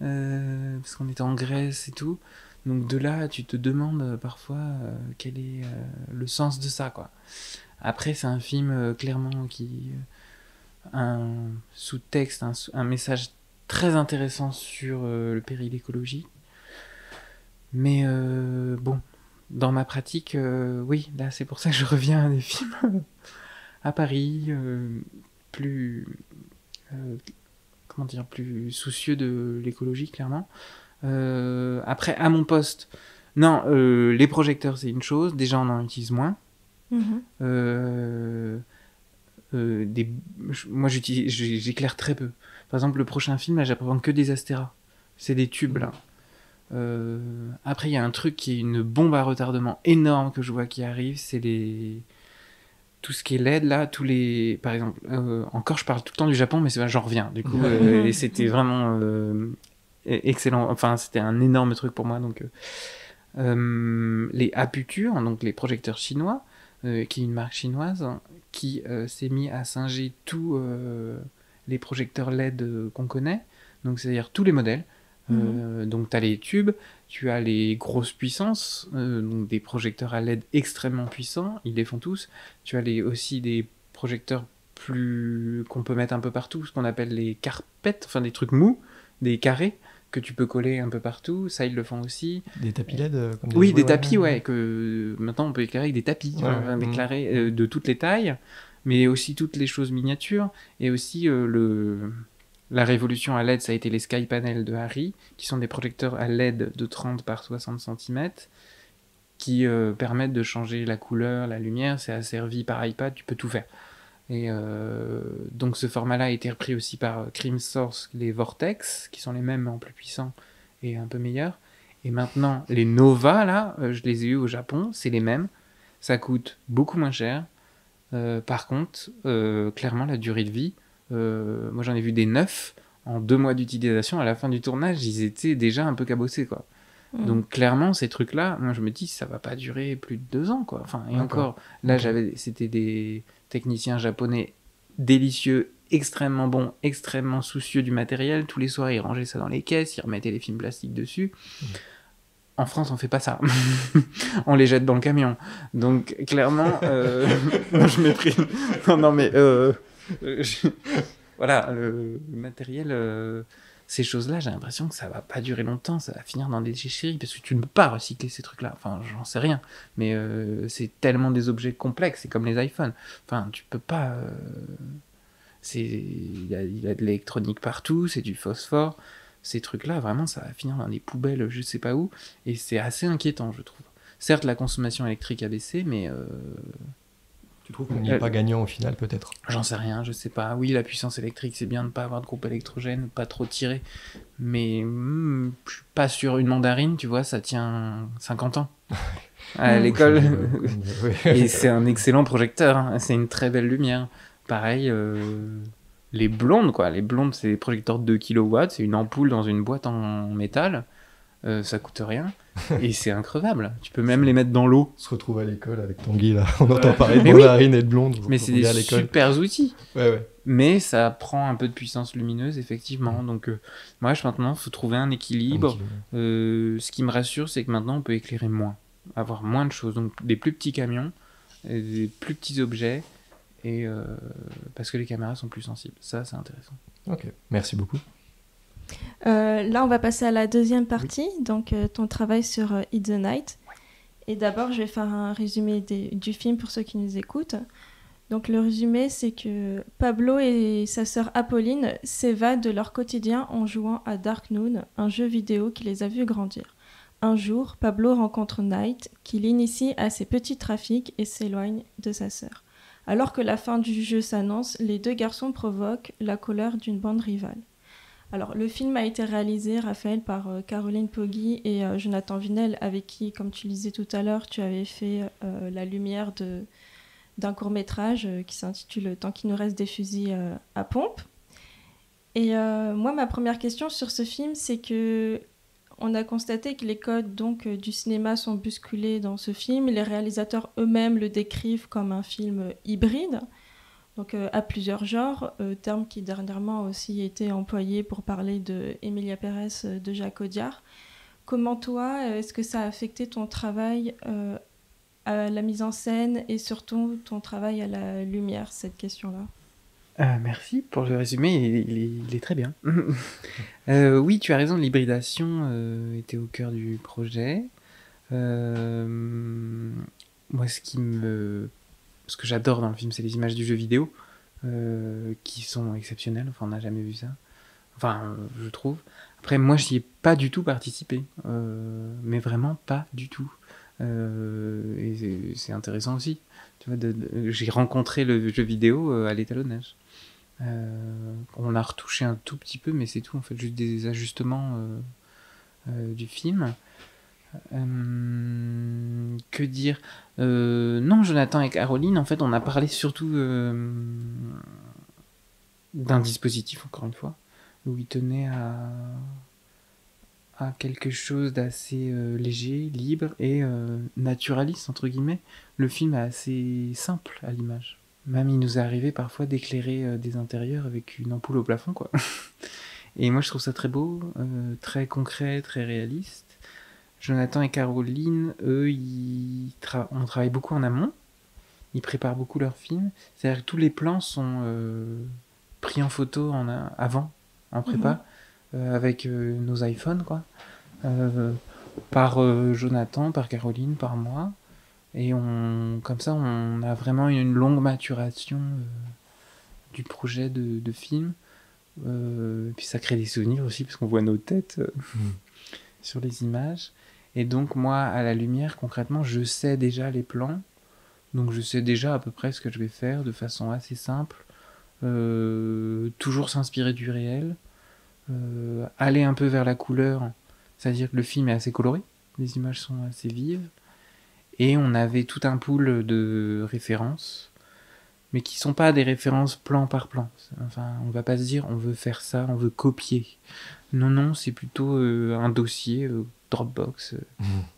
parce qu'on était en Grèce et tout. Donc de là, tu te demandes parfois quel est le sens de ça, quoi. Après, c'est un film clairement qui... un sous-texte, un message très intéressant sur le péril écologique. Mais bon, dans ma pratique, oui, là, c'est pour ça que je reviens à des films à Paris, plus... plus soucieux de l'écologie, clairement. Après, à mon poste, non, les projecteurs c'est une chose, déjà on en utilise moins. Moi j'éclaire très peu. Par exemple, le prochain film, là, j'apprends que des Astera. C'est des tubes là. Après, il y a un truc qui est une bombe à retardement énorme que je vois qui arrive, c'est tout ce qui est LED là, par exemple, encore je parle tout le temps du Japon, mais j'en reviens du coup, et c'était vraiment excellent, enfin c'était un énorme truc pour moi, donc les Aputure, donc les projecteurs chinois, qui est une marque chinoise, qui s'est mis à singer tous les projecteurs LED qu'on connaît, donc c'est-à-dire tous les modèles. Donc tu as les tubes, tu as les grosses puissances, donc des projecteurs à LED extrêmement puissants, ils les font tous. Tu as aussi des projecteurs qu'on peut mettre un peu partout, ce qu'on appelle les carpettes, enfin des trucs mous, des carrés que tu peux coller un peu partout, ça ils le font aussi. Des tapis LED comme Oui, des tapis, ouais, que maintenant on peut éclairer avec des tapis, éclairer de toutes les tailles, mais aussi toutes les choses miniatures, et aussi la révolution à LED, ça a été les Sky Panels de Harry, qui sont des projecteurs à LED de 30 par 60 cm, qui permettent de changer la couleur, la lumière, c'est asservi par iPad, tu peux tout faire. Et donc ce format-là a été repris aussi par Crimsource, les Vortex, qui sont les mêmes en plus puissants et un peu meilleurs. Et maintenant, les Nova, là, je les ai eus au Japon, c'est les mêmes. Ça coûte beaucoup moins cher. Par contre, clairement, la durée de vie, moi j'en ai vu des neufs, en 2 mois d'utilisation, à la fin du tournage, ils étaient déjà un peu cabossés, quoi. Donc clairement, ces trucs-là, moi je me dis, ça va pas durer plus de 2 ans, quoi. Enfin, et encore, là, c'était des techniciens japonais délicieux, extrêmement bons, extrêmement soucieux du matériel. Tous les soirs, ils rangeaient ça dans les caisses, ils remettaient les films plastiques dessus. En France, on fait pas ça. On les jette dans le camion. Donc, clairement, moi, je méprise. Non, mais voilà, le matériel, ces choses-là, j'ai l'impression que ça va pas durer longtemps, ça va finir dans des déchetteries, parce que tu ne peux pas recycler ces trucs-là. Enfin, j'en sais rien, mais c'est tellement des objets complexes, c'est comme les iPhones. Enfin, tu peux pas. Il y a de l'électronique partout, c'est du phosphore. Ces trucs-là, vraiment, ça va finir dans des poubelles, je sais pas où, et c'est assez inquiétant, je trouve. Certes, la consommation électrique a baissé, mais tu trouves qu'on n'y est pas gagnant au final, peut-être? J'en sais rien, je sais pas. Oui, la puissance électrique, c'est bien de ne pas avoir de groupe électrogène, pas trop tirer. Mais je suis pas sûr. Une mandarine, tu vois, ça tient 50 ans à l'école. Et c'est un excellent projecteur. Hein. C'est une très belle lumière. Pareil, les blondes, quoi. Les blondes, c'est des projecteurs de 2 kW. C'est une ampoule dans une boîte en métal. Ça coûte rien. Et c'est increvable. Tu peux même les mettre dans l'eau. On se retrouve à l'école avec Tanguy, là. On entend parler de mandarine et de blonde. Mais c'est des super outils. Ouais. Mais ça prend un peu de puissance lumineuse, effectivement. Donc, moi, maintenant, il faut trouver un équilibre. Ce qui me rassure, c'est que maintenant, on peut éclairer moins. Avoir moins de choses. Donc, des plus petits camions, des plus petits objets. Et parce que les caméras sont plus sensibles. Ça, c'est intéressant. Ok, merci beaucoup. Là, on va passer à la deuxième partie, donc ton travail sur Hit the Night. Ouais. Et d'abord, je vais faire un résumé du film pour ceux qui nous écoutent. Donc le résumé, c'est que Pablo et sa sœur Apolline s'évadent de leur quotidien en jouant à Dark Noon, un jeu vidéo qui les a vus grandir. Un jour, Pablo rencontre Night, qui l'initie à ses petits trafics et s'éloigne de sa sœur. Alors que la fin du jeu s'annonce, les 2 garçons provoquent la colère d'une bande rivale. Alors, le film a été réalisé, Raphaël, par Caroline Poggi et Jonathan Vinel, avec qui, comme tu le disais tout à l'heure, tu avais fait la lumière d'un court-métrage qui s'intitule « Tant qu'il nous reste des fusils à pompe ». Et moi, ma première question sur ce film, c'est que on a constaté que les codes du cinéma sont bousculés dans ce film. Les réalisateurs eux-mêmes le décrivent comme un film hybride. Donc à plusieurs genres, terme qui dernièrement a aussi été employé pour parler de Emilia Pérez de Jacques Audiard. Comment toi, est-ce que ça a affecté ton travail à la mise en scène et surtout ton travail à la lumière, cette question-là? Merci pour le résumé, il est très bien. Oui, tu as raison, l'hybridation était au cœur du projet. Moi, ce que j'adore dans le film, c'est les images du jeu vidéo, qui sont exceptionnelles. Enfin, on n'a jamais vu ça. Enfin, je trouve. Après, moi, j'y ai pas du tout participé. Mais vraiment pas du tout. Et c'est intéressant aussi. Tu vois, j'ai rencontré le jeu vidéo à l'étalonnage. On a retouché un tout petit peu, mais c'est tout. On fait juste des ajustements du film. Que dire Non, Jonathan et Caroline, en fait, on a parlé surtout d'un dispositif, encore une fois, où ils tenaient à quelque chose d'assez léger, libre et naturaliste, entre guillemets. Le film est assez simple à l'image. Même il nous est arrivé parfois d'éclairer des intérieurs avec une ampoule au plafond, quoi. Et moi, je trouve ça très beau, très concret, très réaliste. Jonathan et Caroline, eux, on travaille beaucoup en amont. Ils préparent beaucoup leurs films. C'est-à-dire que tous les plans sont pris en photo avant, en prépa, avec nos iPhones, quoi. Par Jonathan, par Caroline, par moi. Et comme ça, on a vraiment une longue maturation du projet de film. Et puis ça crée des souvenirs aussi, parce qu'on voit nos têtes sur les images. Et donc moi, à la lumière, concrètement, je sais déjà les plans. Donc je sais déjà à peu près ce que je vais faire de façon assez simple. Toujours s'inspirer du réel. Aller un peu vers la couleur. C'est-à-dire que le film est assez coloré. Les images sont assez vives. Et on avait tout un pool de références. Mais qui sont pas des références plan par plan. Enfin, on va pas se dire on veut faire ça, on veut copier. Non, c'est plutôt un dossier Dropbox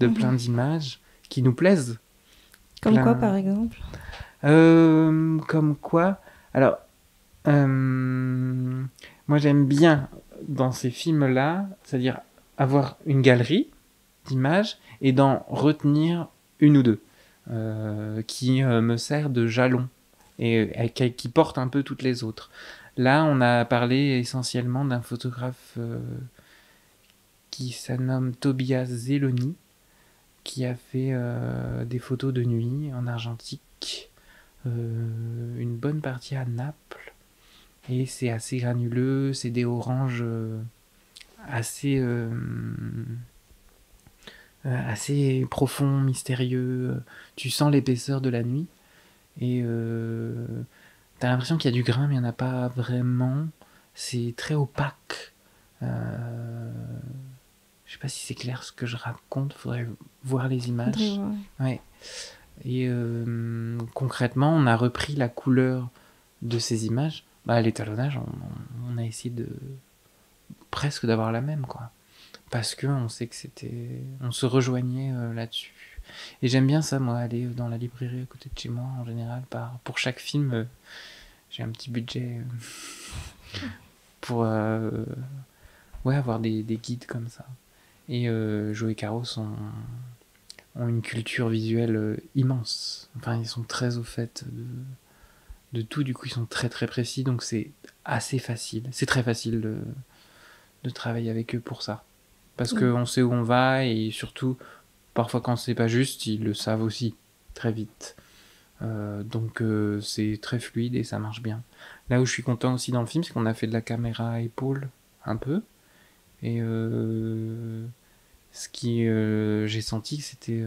de plein d'images qui nous plaisent. Comme quoi, par exemple Comme quoi Alors, moi j'aime bien dans ces films-là, c'est-à-dire avoir une galerie d'images et d'en retenir une ou deux qui me sert de jalon et qui porte un peu toutes les autres. Là, on a parlé essentiellement d'un photographe qui se nomme Tobias Zeloni, qui a fait des photos de nuit en argentique, une bonne partie à Naples, et c'est assez granuleux, c'est des oranges assez profonds, mystérieux, tu sens l'épaisseur de la nuit, et t'as l'impression qu'il y a du grain, mais il n'y en a pas vraiment, c'est très opaque. Je sais pas si c'est clair ce que je raconte, faudrait voir les images. Ouais. Et concrètement, on a repris la couleur de ces images. Bah, l'étalonnage, on a essayé de presque d'avoir la même, quoi. Parce que on sait que on se rejoignait là-dessus. Et j'aime bien ça, moi, aller dans la librairie à côté de chez moi, en général. Pour chaque film, j'ai un petit budget pour avoir des guides comme ça. Et Jo et Caro ont une culture visuelle immense. Enfin, ils sont très au fait de tout, du coup ils sont très très précis, donc c'est assez facile. C'est très facile de travailler avec eux pour ça. Parce qu'on sait où on va, et surtout, parfois quand c'est pas juste, ils le savent aussi, très vite. Donc c'est très fluide et ça marche bien. Là où je suis content aussi dans le film, c'est qu'on a fait de la caméra à épaule, un peu. Et ce qui j'ai senti que c'était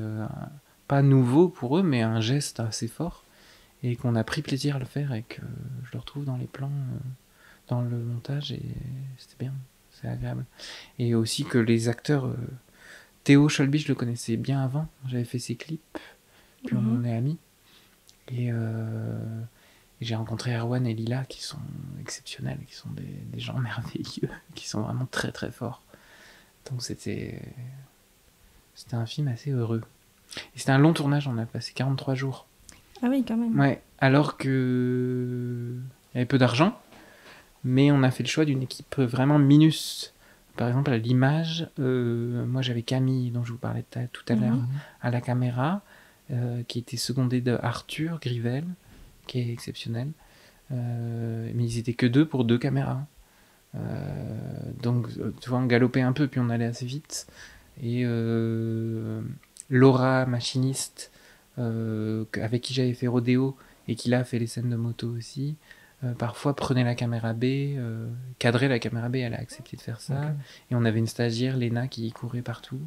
pas nouveau pour eux, mais un geste assez fort, et qu'on a pris plaisir à le faire, et que je le retrouve dans les plans, dans le montage, et c'était bien, c'est agréable. Et aussi que les acteurs, Théo Scholby, je le connaissais bien avant, j'avais fait ses clips, puis on est amis, et j'ai rencontré Erwan et Lila qui sont exceptionnels, qui sont des gens merveilleux, qui sont vraiment très très forts. Donc c'était un film assez heureux. Et c'était un long tournage, on a passé 43 jours. Ah oui, quand même. Ouais, alors que il y avait peu d'argent, mais on a fait le choix d'une équipe vraiment minus. Par exemple, à l'image, moi j'avais Camille, dont je vous parlais tout à l'heure, à la caméra, qui était secondée de Arthur Grivel, qui est exceptionnel. Mais ils étaient que deux pour 2 caméras. Donc, tu vois, on galopait un peu, puis on allait assez vite. Et Laura, machiniste, avec qui j'avais fait Rodéo, et qui là a fait les scènes de moto aussi, parfois prenait la caméra B, cadrait la caméra B, elle a accepté de faire ça. Okay. Et on avait une stagiaire, Léna, qui courait partout.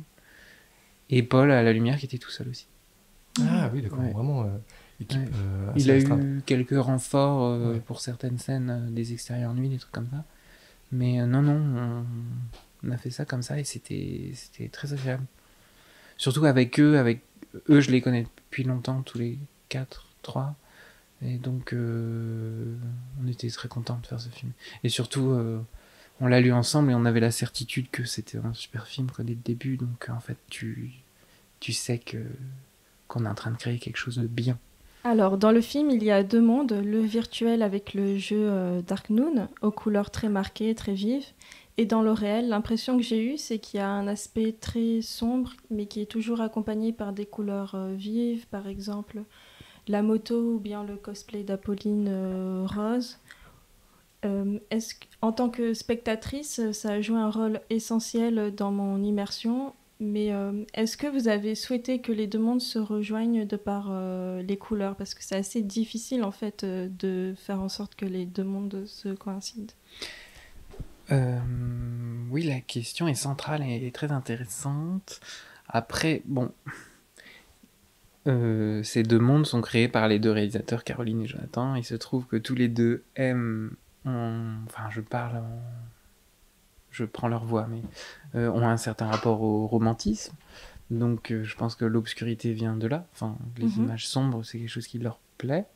Et Paul à la lumière, qui était tout seul aussi. Ah oui, d'accord, vraiment équipe il a eu quelques renforts pour certaines scènes, des extérieurs nuit, des trucs comme ça. Mais non, On a fait ça comme ça et c'était très agréable. Surtout avec eux, je les connais depuis longtemps, tous les 3. Et donc, on était très contents de faire ce film. Et surtout, on l'a lu ensemble et on avait la certitude que c'était un super film dès le début. Donc, en fait, tu sais qu'on est en train de créer quelque chose de bien. Alors, dans le film, il y a 2 mondes, le virtuel avec le jeu Dark Noon, aux couleurs très marquées, très vives, et dans le réel, l'impression que j'ai eue, c'est qu'il y a un aspect très sombre, mais qui est toujours accompagné par des couleurs vives, par exemple la moto ou bien le cosplay d'Apolline rose. En tant que spectatrice, ça a joué un rôle essentiel dans mon immersion. Mais est-ce que vous avez souhaité que les 2 mondes se rejoignent de par les couleurs? Parce que c'est assez difficile en fait de faire en sorte que les 2 mondes se coïncident. Oui, la question est centrale et très intéressante. Après, bon, ces 2 mondes sont créés par les 2 réalisateurs, Caroline et Jonathan. Il se trouve que tous les 2 aiment, je prends leur voix, mais ont un certain rapport au romantisme. Donc je pense que l'obscurité vient de là. Enfin, les images sombres, c'est quelque chose qui leur plaît.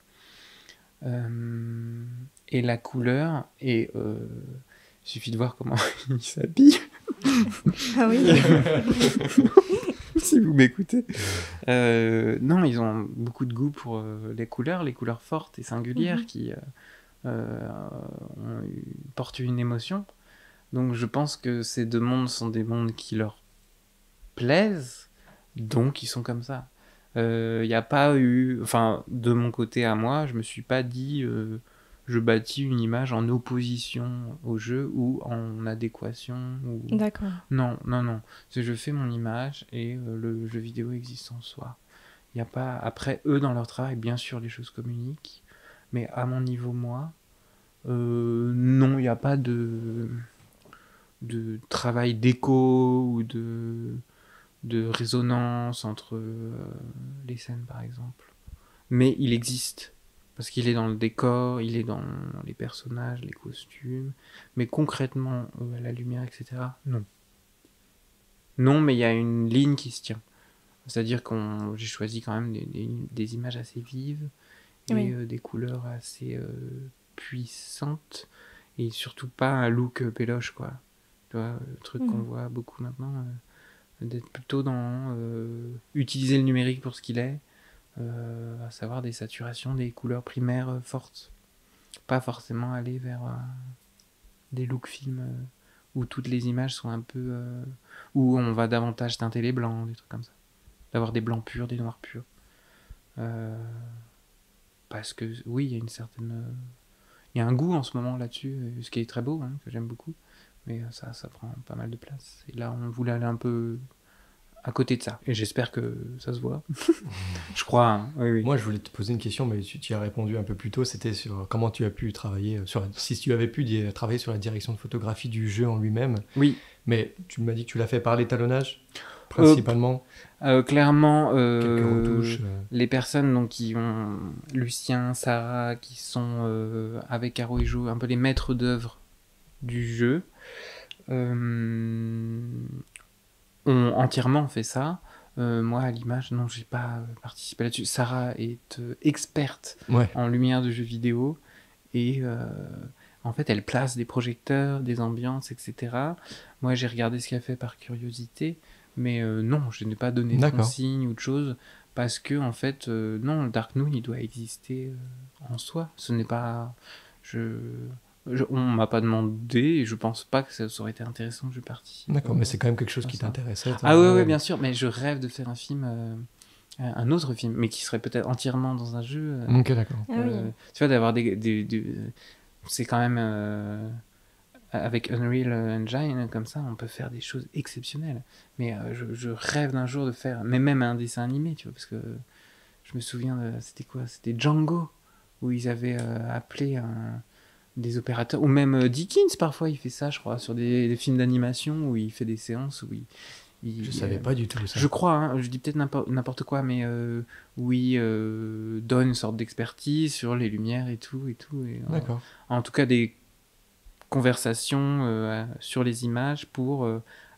Et la couleur, il suffit de voir comment ils s'habillent. Ah oui. Si vous m'écoutez. Non, ils ont beaucoup de goût pour les couleurs fortes et singulières qui portent une émotion. Donc je pense que ces 2 mondes sont des mondes qui leur plaisent, donc ils sont comme ça. Il n'y a pas eu... Enfin, de mon côté à moi, je me suis pas dit... je bâtis une image en opposition au jeu ou en adéquation. D'accord. Non. Je fais mon image et le jeu vidéo existe en soi. Il n'y a pas... Après, eux, dans leur travail, bien sûr, les choses communiquent. Mais à mon niveau, moi, non, il n'y a pas de travail d'écho ou de résonance entre les scènes, par exemple. Mais il existe. Parce qu'il est dans le décor, il est dans les personnages, les costumes. Mais concrètement, la lumière, etc., non. Non, mais il y a une ligne qui se tient. C'est-à-dire que j'ai choisi quand même des images assez vives et des couleurs assez puissantes. Et surtout pas un look péloche, quoi. Tu vois, le truc qu'on voit beaucoup maintenant, d'être plutôt dans utiliser le numérique pour ce qu'il est, à savoir des saturations, des couleurs primaires fortes. Pas forcément aller vers des looks films où toutes les images sont un peu... où on va davantage teinter les blancs, des trucs comme ça. D'avoir des blancs purs, des noirs purs. Parce que, oui, il y a une certaine... Il y a un goût en ce moment là-dessus, ce qui est très beau, que j'aime beaucoup. Mais ça prend pas mal de place. Et là, on voulait aller un peu à côté de ça. Et j'espère que ça se voit. Je crois. Oui. Moi, je voulais te poser une question, mais tu y as répondu un peu plus tôt. C'était sur comment tu as pu travailler, si tu avais pu travailler sur la direction de photographie du jeu en lui-même. Oui. Mais tu m'as dit que tu l'as fait par l'étalonnage, principalement. Clairement, quelques retouches. Les personnes donc, qui ont Lucien, Sarah, qui sont avec Caro et Jo, un peu les maîtres d'œuvre du jeu, ont entièrement fait ça. Moi, à l'image, non, j'ai pas participé là-dessus. Sarah est experte en lumière de jeux vidéo et en fait, elle place des projecteurs, des ambiances, etc. Moi, j'ai regardé ce qu'elle fait par curiosité, mais non, je n'ai pas donné de consignes ou de choses parce que, en fait, non, le Dark Noon, il doit exister en soi. Ce n'est pas... on m'a pas demandé et je pense pas que ça aurait été intéressant que je participe. D'accord, mais c'est quand même quelque chose qui t'intéressait. Ah oui, bien sûr, mais je rêve de faire un film, un autre film, mais qui serait peut-être entièrement dans un jeu. Ok, d'accord. Tu vois, d'avoir c'est quand même avec Unreal Engine comme ça, on peut faire des choses exceptionnelles. Mais je rêve d'un jour de faire, mais même un dessin animé, tu vois, parce que je me souviens c'était quoi ? C'était Django où ils avaient appelé des opérateurs, ou même Dickens parfois il fait ça, je crois, sur des films d'animation où il fait des séances où je savais pas du tout ça. Je crois, je dis peut-être n'importe quoi, mais où il donne une sorte d'expertise sur les lumières et tout. D'accord. En tout cas des conversation sur les images pour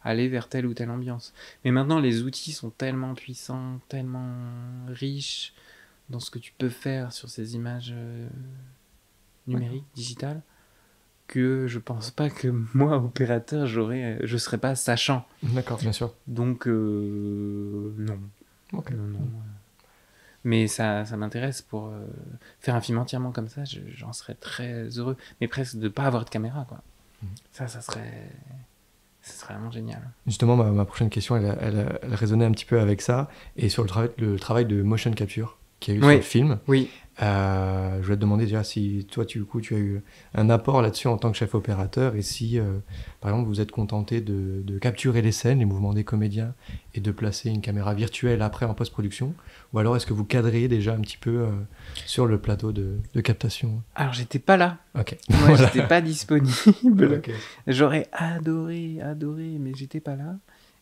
aller vers telle ou telle ambiance. Mais maintenant, les outils sont tellement puissants, tellement riches dans ce que tu peux faire sur ces images numériques, digitales, que je pense pas que moi, opérateur, je serais pas sachant. D'accord, bien sûr. Donc, non. Ok. Non. Mais ça m'intéresse pour faire un film entièrement comme ça, j'en serais très heureux. Mais presque de pas avoir de caméra, quoi. Ça serait vraiment génial. Justement, ma prochaine question, elle résonnait un petit peu avec ça, et sur le travail de motion capture qu'il y a eu sur le film. Oui. Je voulais te demander déjà si toi, tu as eu un apport là-dessus en tant que chef opérateur, et si, par exemple, vous êtes contenté de capturer les scènes, les mouvements des comédiens, et de placer une caméra virtuelle après en post-production, ou alors est-ce que vous cadrez déjà un petit peu sur le plateau de captation? Alors, j'étais pas là. Ok. Moi, Voilà. j'étais pas disponible. Ok. J'aurais adoré, mais j'étais pas là.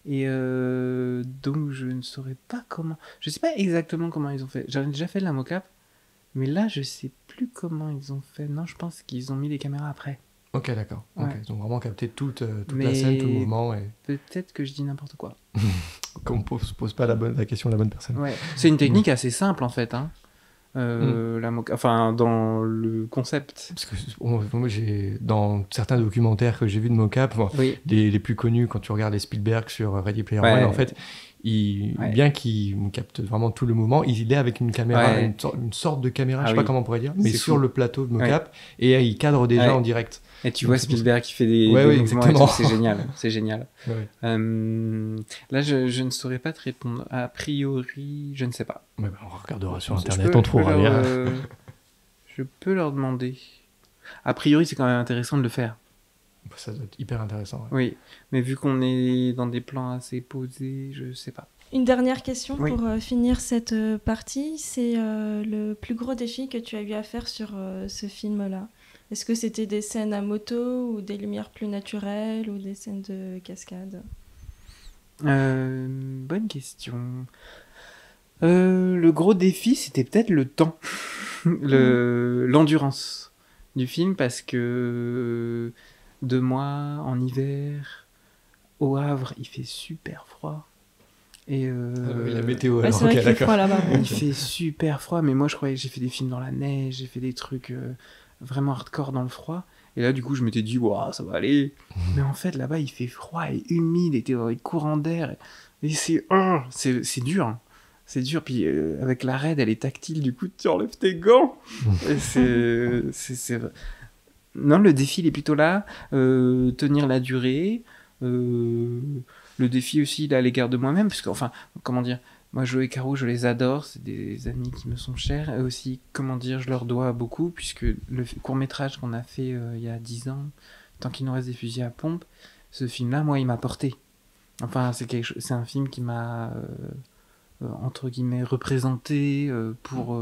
Et donc, je ne saurais pas comment... Je sais pas exactement comment ils ont fait. J'en ai déjà fait de la mocap, mais là, je sais plus comment ils ont fait. Non, je pense qu'ils ont mis les caméras après. Ok, d'accord. Ouais. Okay. Ils ont vraiment capté toute Mais la scène, tout le mouvement. Et peut-être que je dis n'importe quoi. qu'on ne pose pas la question à la bonne personne. Ouais. C'est une technique assez simple, en fait. Hein. La mocap... Enfin, dans le concept. Parce que moi, dans certains documentaires que j'ai vus de mocap, Oui. les plus connus, quand tu regardes les Spielberg sur Ready Player Ouais. One, en fait, bien qu'il capte vraiment tout le mouvement, il est avec une caméra, Ouais. une sorte de caméra, je sais oui. pas comment on pourrait dire, mais C'est sur fou. le plateau de mocap, et il cadre déjà en direct. Et tu Donc, vois c'est pour Spielberg qui fait des Ouais, oui, mouvements et exactement. tout, c'est génial. C'est génial. Ouais. Là, je ne saurais pas te répondre. A priori, je ne sais pas. Ouais, bah, on regardera sur Je Internet, peux- on je peux trouvera leur, bien. Je peux leur demander. A priori, c'est quand même intéressant de le faire. Ça doit être hyper intéressant. Ouais. Oui, mais vu qu'on est dans des plans assez posés, je sais pas. Une dernière question Oui. pour finir cette partie. C'est le plus gros défi que tu as eu à faire sur ce film-là. Est-ce que c'était des scènes à moto ou des lumières plus naturelles ou des scènes de cascade? Bonne question. Le gros défi, c'était peut-être le temps, l'endurance du film, parce que 2 mois en hiver, au Havre, il fait super froid. Et La météo, Ouais, alors, c'est vrai ok, qu'il fait d'accord. froid là-bas. il fait super froid, mais moi je croyais que j'ai fait des films dans la neige, j'ai fait des trucs vraiment hardcore dans le froid. Et là, du coup, je m'étais dit, waouh, ça va aller. Mais en fait, là-bas, il fait froid et humide, et t'es dans les courants d'air. Et c'est dur. Hein. C'est dur. Puis avec la raide, elle est tactile, du coup, tu enlèves tes gants. Et c'est... Non, le défi, il est plutôt là. Tenir la durée. Le défi aussi, il est à l'égard de moi-même. Parce que, enfin, comment dire, moi, Joe et Caro, je les adore. C'est des amis qui me sont chers. Et aussi, comment dire, je leur dois beaucoup. Puisque le court-métrage qu'on a fait il y a 10 ans, Tant qu'il nous reste des fusils à pompe, ce film-là, moi, il m'a porté. Enfin, c'est un film qui m'a, entre guillemets, représenté pour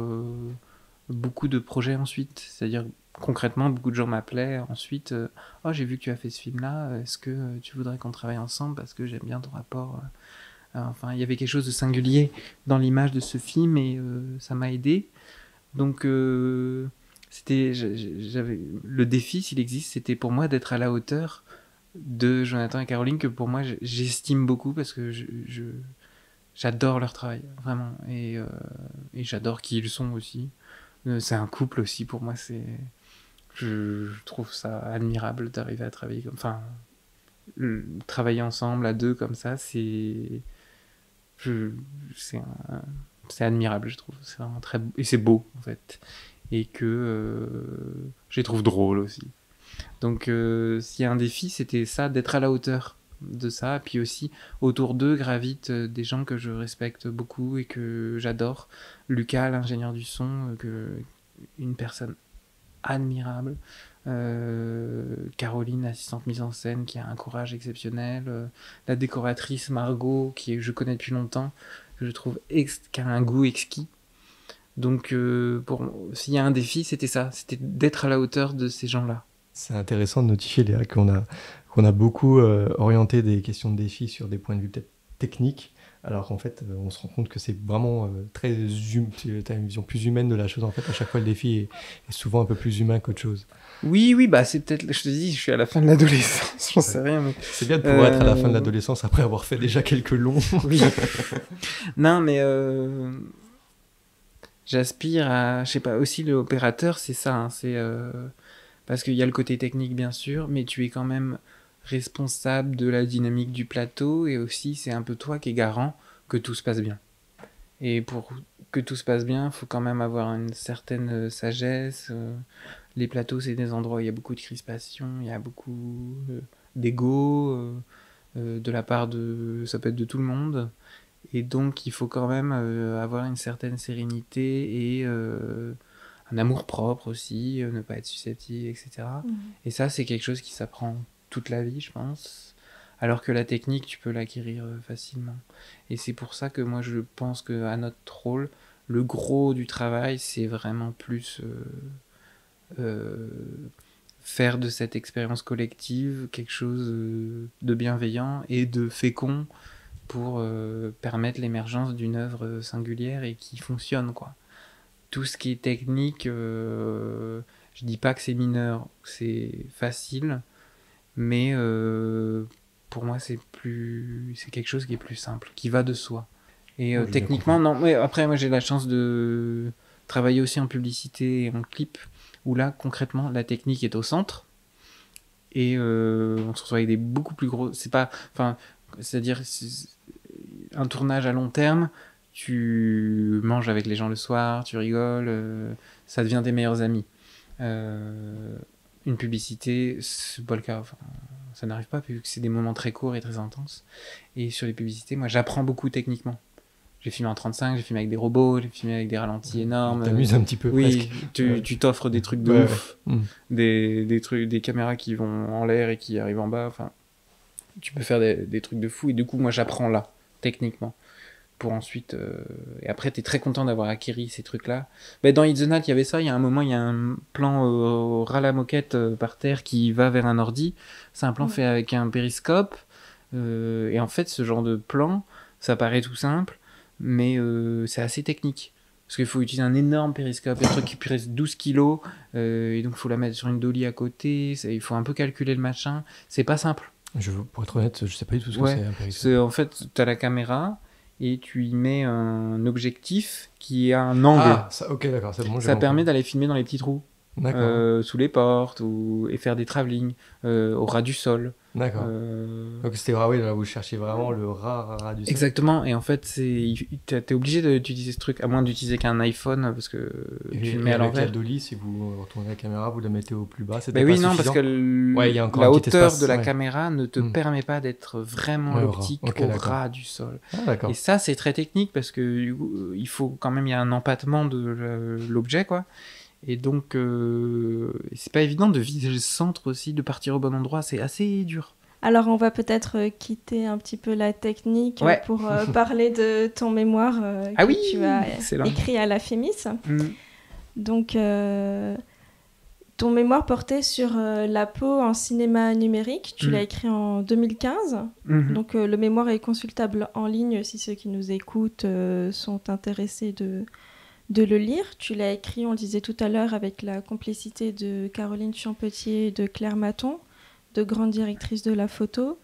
beaucoup de projets ensuite. C'est-à-dire, concrètement, beaucoup de gens m'appelaient ensuite « Oh, j'ai vu que tu as fait ce film-là, est-ce que tu voudrais qu'on travaille ensemble parce que j'aime bien ton rapport ?» Enfin, il y avait quelque chose de singulier dans l'image de ce film et ça m'a aidé. Donc, le défi, s'il existe, c'était pour moi d'être à la hauteur de Jonathan et Caroline, que pour moi, j'estime beaucoup parce que j'adore leur travail, vraiment. Et j'adore qui ils sont aussi. C'est un couple aussi, pour moi, je trouve ça admirable d'arriver à travailler comme... Enfin, travailler ensemble à deux comme ça, c'est admirable, je trouve. C'est vraiment très... Et c'est beau, en fait. Et que je les trouve drôles aussi. Donc, s'il y a un défi, c'était ça, d'être à la hauteur de ça. Puis aussi, autour d'eux gravitent des gens que je respecte beaucoup et que j'adore. Lucas, l'ingénieur du son, une personne admirable. Caroline, assistante mise en scène, qui a un courage exceptionnel. La décoratrice Margot, je connais depuis longtemps, que je trouve qui a un goût exquis. Donc, s'il y a un défi, c'était ça, c'était d'être à la hauteur de ces gens-là. C'est intéressant de notifier, Léa, qu'on a beaucoup orienté des questions de défi sur des points de vue peut-être techniques. alors qu'en fait, on se rend compte que c'est vraiment très tu as une vision plus humaine de la chose. En fait, à chaque fois, le défi est souvent un peu plus humain qu'autre chose. Oui, bah c'est peut-être, je te dis, je suis à la fin de l'adolescence, j'en sais rien. Mais... C'est bien de pouvoir être à la fin de l'adolescence après avoir fait déjà quelques longs. Oui. Non, mais j'aspire à, je sais pas, aussi l'opérateur, c'est ça, hein, c'est parce qu'il y a le côté technique bien sûr, mais tu es quand même responsable de la dynamique du plateau et aussi c'est un peu toi qui es garant que tout se passe bien. Et pour que tout se passe bien, il faut quand même avoir une certaine sagesse. Les plateaux, c'est des endroits où il y a beaucoup de crispation, il y a beaucoup d'ego de la part de, ça peut être de tout le monde. Et donc, il faut quand même avoir une certaine sérénité et un amour-propre aussi, ne pas être susceptible, etc. Et ça, c'est quelque chose qui s'apprend toute la vie, je pense. Alors que la technique, tu peux l'acquérir facilement. Et c'est pour ça que moi, je pense qu'à notre rôle, le gros du travail, c'est vraiment plus faire de cette expérience collective quelque chose de bienveillant et de fécond pour permettre l'émergence d'une œuvre singulière et qui fonctionne, quoi. Tout ce qui est technique, je dis pas que c'est mineur, c'est facile, mais pour moi c'est quelque chose qui est plus simple, qui va de soi. Et techniquement, non, mais après moi j'ai la chance de travailler aussi en publicité et en clip, où là concrètement la technique est au centre, et on se retrouve avec des beaucoup plus gros, c'est-à-dire un tournage à long terme, tu manges avec les gens le soir, tu rigoles, ça devient tes meilleurs amis. Une publicité, c'est pas le cas, enfin, ça n'arrive pas, vu que c'est des moments très courts et très intenses. Et sur les publicités, moi j'apprends beaucoup techniquement. J'ai filmé en 35, j'ai filmé avec des robots, j'ai filmé avec des ralentis énormes. T'amuses un petit peu, oui, presque. Tu t'offres des trucs de ouf, des trucs, des caméras qui vont en l'air et qui arrivent en bas, enfin, tu peux faire des trucs de fou. Et du coup, moi j'apprends là, techniquement. Pour ensuite et après t'es très content d'avoir acquis ces trucs là. Dans It's the Night il y avait ça, il y a un moment il y a un plan au ras la moquette par terre qui va vers un ordi, c'est un plan fait avec un périscope et en fait ce genre de plan ça paraît tout simple mais c'est assez technique parce qu'il faut utiliser un énorme périscope, un truc qui pèse 12 kilos et donc il faut la mettre sur une dolly à côté, il faut un peu calculer le machin, c'est pas simple. Pour être honnête, je sais pas du tout ce que c'est un périscope. En fait t'as la caméra et tu y mets un objectif qui a un angle. Ah, ok, d'accord, c'est bon. Ça permet d'aller filmer dans les petits trous, sous les portes, et faire des travelling au ras du sol. D'accord. Donc c'était là où vous cherchiez vraiment le ras du sol. Exactement, et en fait, t'es obligé d'utiliser ce truc, à moins d'utiliser qu'un iPhone, parce que tu le mets à l'envers. Avec la dolly, si vous retournez la caméra, vous la mettez au plus bas, c'était pas suffisant. Parce que la hauteur de la caméra ne te permet pas d'être vraiment l'optique au ras du sol. Et ça, c'est très technique, parce que il faut quand même, il y a un empattement de l'objet, quoi. Et donc, c'est pas évident de viser le centre aussi, de partir au bon endroit, c'est assez dur. Alors, on va peut-être quitter un petit peu la technique pour parler de ton mémoire que tu as écrit à la FEMIS. Donc, ton mémoire portait sur la peau en cinéma numérique. Tu l'as écrit en 2015. Donc, le mémoire est consultable en ligne si ceux qui nous écoutent sont intéressés de le lire. Tu l'as écrit, on le disait tout à l'heure, avec la complicité de Caroline Champetier et de Claire Maton, de grandes directrices de la photo.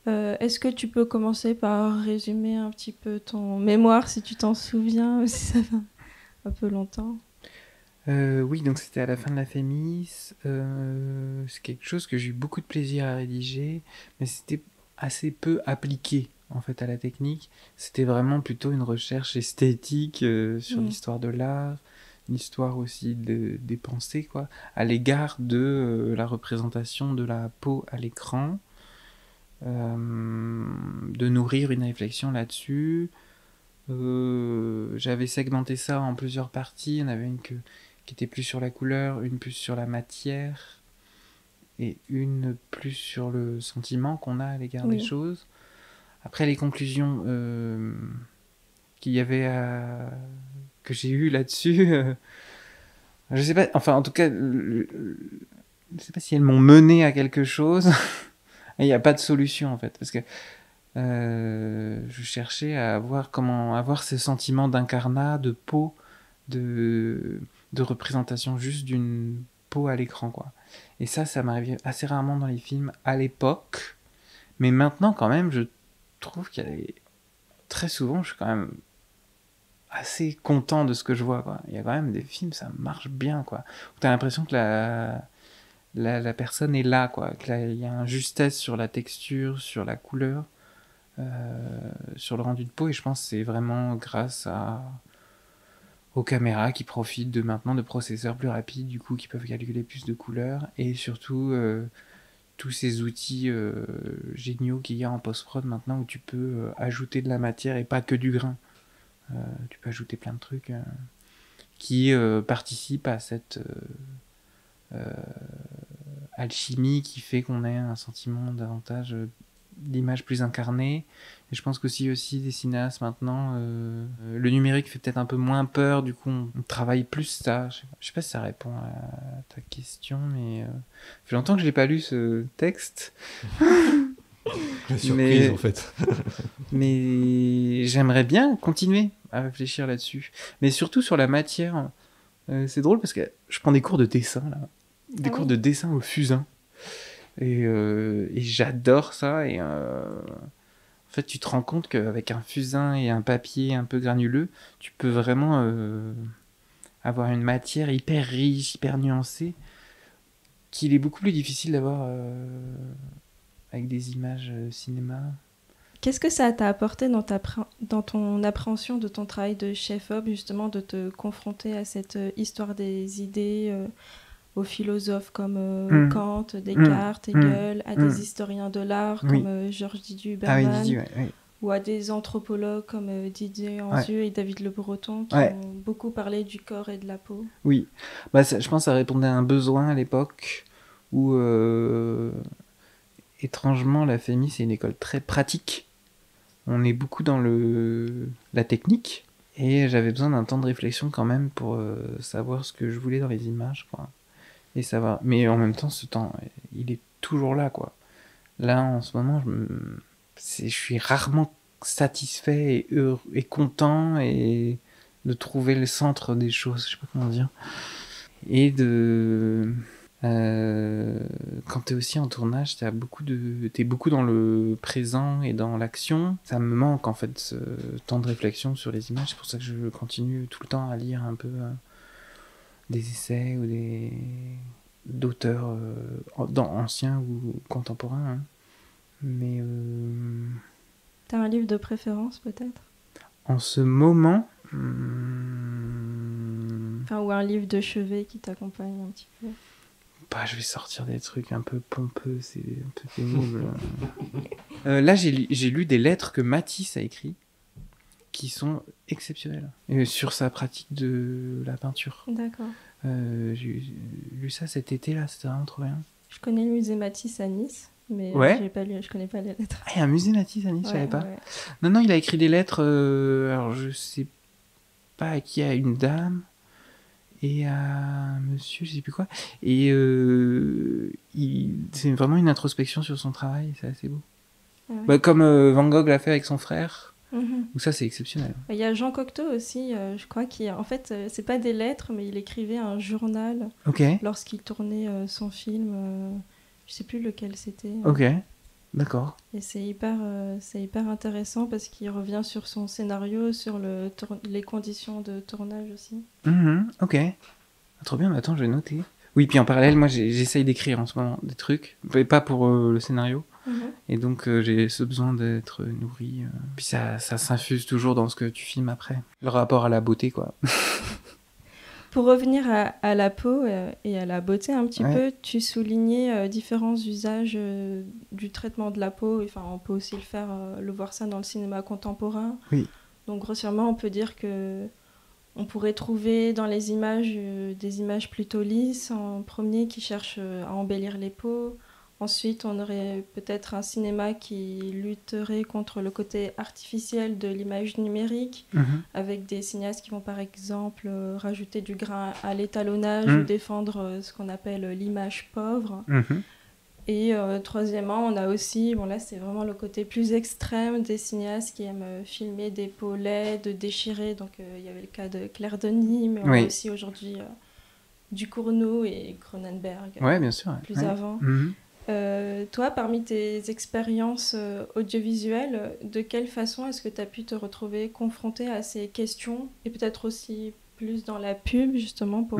Est-ce que tu peux commencer par résumer un petit peu ton mémoire, si tu t'en souviens, si ça fait un peu longtemps? Oui, donc c'était à la fin de la FEMIS. C'est quelque chose que j'ai eu beaucoup de plaisir à rédiger, mais c'était assez peu appliqué en fait à la technique. C'était vraiment plutôt une recherche esthétique sur l'histoire de l'art, une histoire aussi des pensées, quoi, à l'égard de la représentation de la peau à l'écran, de nourrir une réflexion là-dessus. J'avais segmenté ça en plusieurs parties. Il y en avait une qui était plus sur la couleur, une plus sur la matière et une plus sur le sentiment qu'on a à l'égard des choses. Après, les conclusions qu'il y avait que j'ai eues là-dessus, je sais pas, enfin en tout cas, je sais pas si elles m'ont mené à quelque chose. Il n'y a pas de solution en fait, parce que je cherchais à voir comment avoir ce sentiment d'incarnat, de peau, de représentation juste d'une peau à l'écran, quoi. Et ça m'arrivait assez rarement dans les films à l'époque. Mais maintenant, quand même, je trouve qu'il y a très souvent, je suis quand même assez content de ce que je vois, quoi. Il y a quand même des films, ça marche bien, quoi. Où t'as l'impression que la personne est là, quoi. Il y a une justesse sur la texture, sur la couleur, sur le rendu de peau. Et je pense que c'est vraiment grâce aux caméras qui profitent maintenant de processeurs plus rapides, du coup, qui peuvent calculer plus de couleurs. Et surtout, tous ces outils géniaux qu'il y a en post-prod maintenant, où tu peux ajouter de la matière et pas que du grain. Tu peux ajouter plein de trucs qui participent à cette alchimie qui fait qu'on ait un sentiment davantage d'image plus incarnée. Et je pense qu'aussi des cinéastes maintenant, le numérique fait peut-être un peu moins peur, du coup on travaille plus ça. Je sais pas si ça répond à ta question, mais ça fait longtemps que je n'ai pas lu ce texte. La surprise en fait. Mais j'aimerais bien continuer à réfléchir là-dessus. Mais surtout sur la matière. C'est drôle parce que je prends des cours de dessin, là. Des cours de dessin au fusain. Et j'adore ça. Et en fait, tu te rends compte qu'avec un fusain et un papier un peu granuleux, tu peux vraiment avoir une matière hyper riche, hyper nuancée, qu'il est beaucoup plus difficile d'avoir avec des images cinéma. Qu'est-ce que ça t'a apporté dans ton appréhension de ton travail de chef-op, justement, de te confronter à cette histoire des idées, aux philosophes comme Kant, Descartes, Hegel, à des historiens de l'art comme Georges Didier Bergman, ou à des anthropologues comme Didier Anzieux et David Le Breton qui ont beaucoup parlé du corps et de la peau. Oui, je pense que ça répondait à un besoin à l'époque où, étrangement, la FEMI, c'est une école très pratique. On est beaucoup dans la technique, et j'avais besoin d'un temps de réflexion quand même pour savoir ce que je voulais dans les images, quoi. Et savoir. Mais en même temps, ce temps, il est toujours là, quoi. Là, en ce moment, je suis rarement satisfait et heureux et content et de trouver le centre des choses, je sais pas comment dire. Et quand t'es aussi en tournage, t'es beaucoup dans le présent et dans l'action. Ça me manque en fait ce temps de réflexion sur les images. C'est pour ça que je continue tout le temps à lire un peu des essais ou d'auteurs anciens ou contemporains. Hein. Mais t'as un livre de préférence peut-être ? En ce moment, enfin, ou un livre de chevet qui t'accompagne un petit peu. Je vais sortir des trucs un peu pompeux, c'est un peu pénible. Là, j'ai lu des lettres que Matisse a écrites, qui sont exceptionnelles, sur sa pratique de la peinture. D'accord. J'ai lu ça cet été, là, c'était vraiment trop bien. Je connais le musée Matisse à Nice, mais je connais pas les lettres. Ah, il y a un musée Matisse à Nice, je savais pas. Ouais. Non, il a écrit des lettres, alors je sais pas à qui, à une dame, et à un monsieur, je sais plus quoi. Et c'est vraiment une introspection sur son travail, c'est assez beau. Ah ouais. Comme Van Gogh l'a fait avec son frère. Donc ça, c'est exceptionnel. Il y a Jean Cocteau aussi, je crois, qui en fait, c'est pas des lettres, mais il écrivait un journal lorsqu'il tournait son film. Je sais plus lequel c'était. Ok, d'accord. Et c'est hyper intéressant parce qu'il revient sur son scénario, sur les conditions de tournage aussi. Ok. Trop bien, mais attends, je vais noter. Oui, puis en parallèle, moi, j'essaye d'écrire en ce moment des trucs, mais pas pour le scénario. Et donc, j'ai ce besoin d'être nourri. Puis ça s'infuse toujours dans ce que tu filmes après. Le rapport à la beauté, quoi. Pour revenir à la peau et à la beauté un petit peu, tu soulignais différents usages du traitement de la peau. Enfin, on peut aussi le voir ça dans le cinéma contemporain. Oui. Donc, grossièrement, on peut dire que on pourrait trouver dans les images des images plutôt lisses en premier qui cherchent à embellir les peaux. Ensuite, on aurait peut-être un cinéma qui lutterait contre le côté artificiel de l'image numérique, avec des cinéastes qui vont par exemple rajouter du grain à l'étalonnage ou défendre ce qu'on appelle l'image pauvre. Et troisièmement, on a aussi, bon là c'est vraiment le côté plus extrême des cinéastes qui aiment filmer des peaux laides, déchirées. Donc il y avait le cas de Claire Denis, mais on a aussi aujourd'hui Ducournau et Cronenberg. Ouais, bien sûr. Plus avant. Toi, parmi tes expériences audiovisuelles, de quelle façon est-ce que tu as pu te retrouver confronté à ces questions et peut-être aussi plus dans la pub justement pour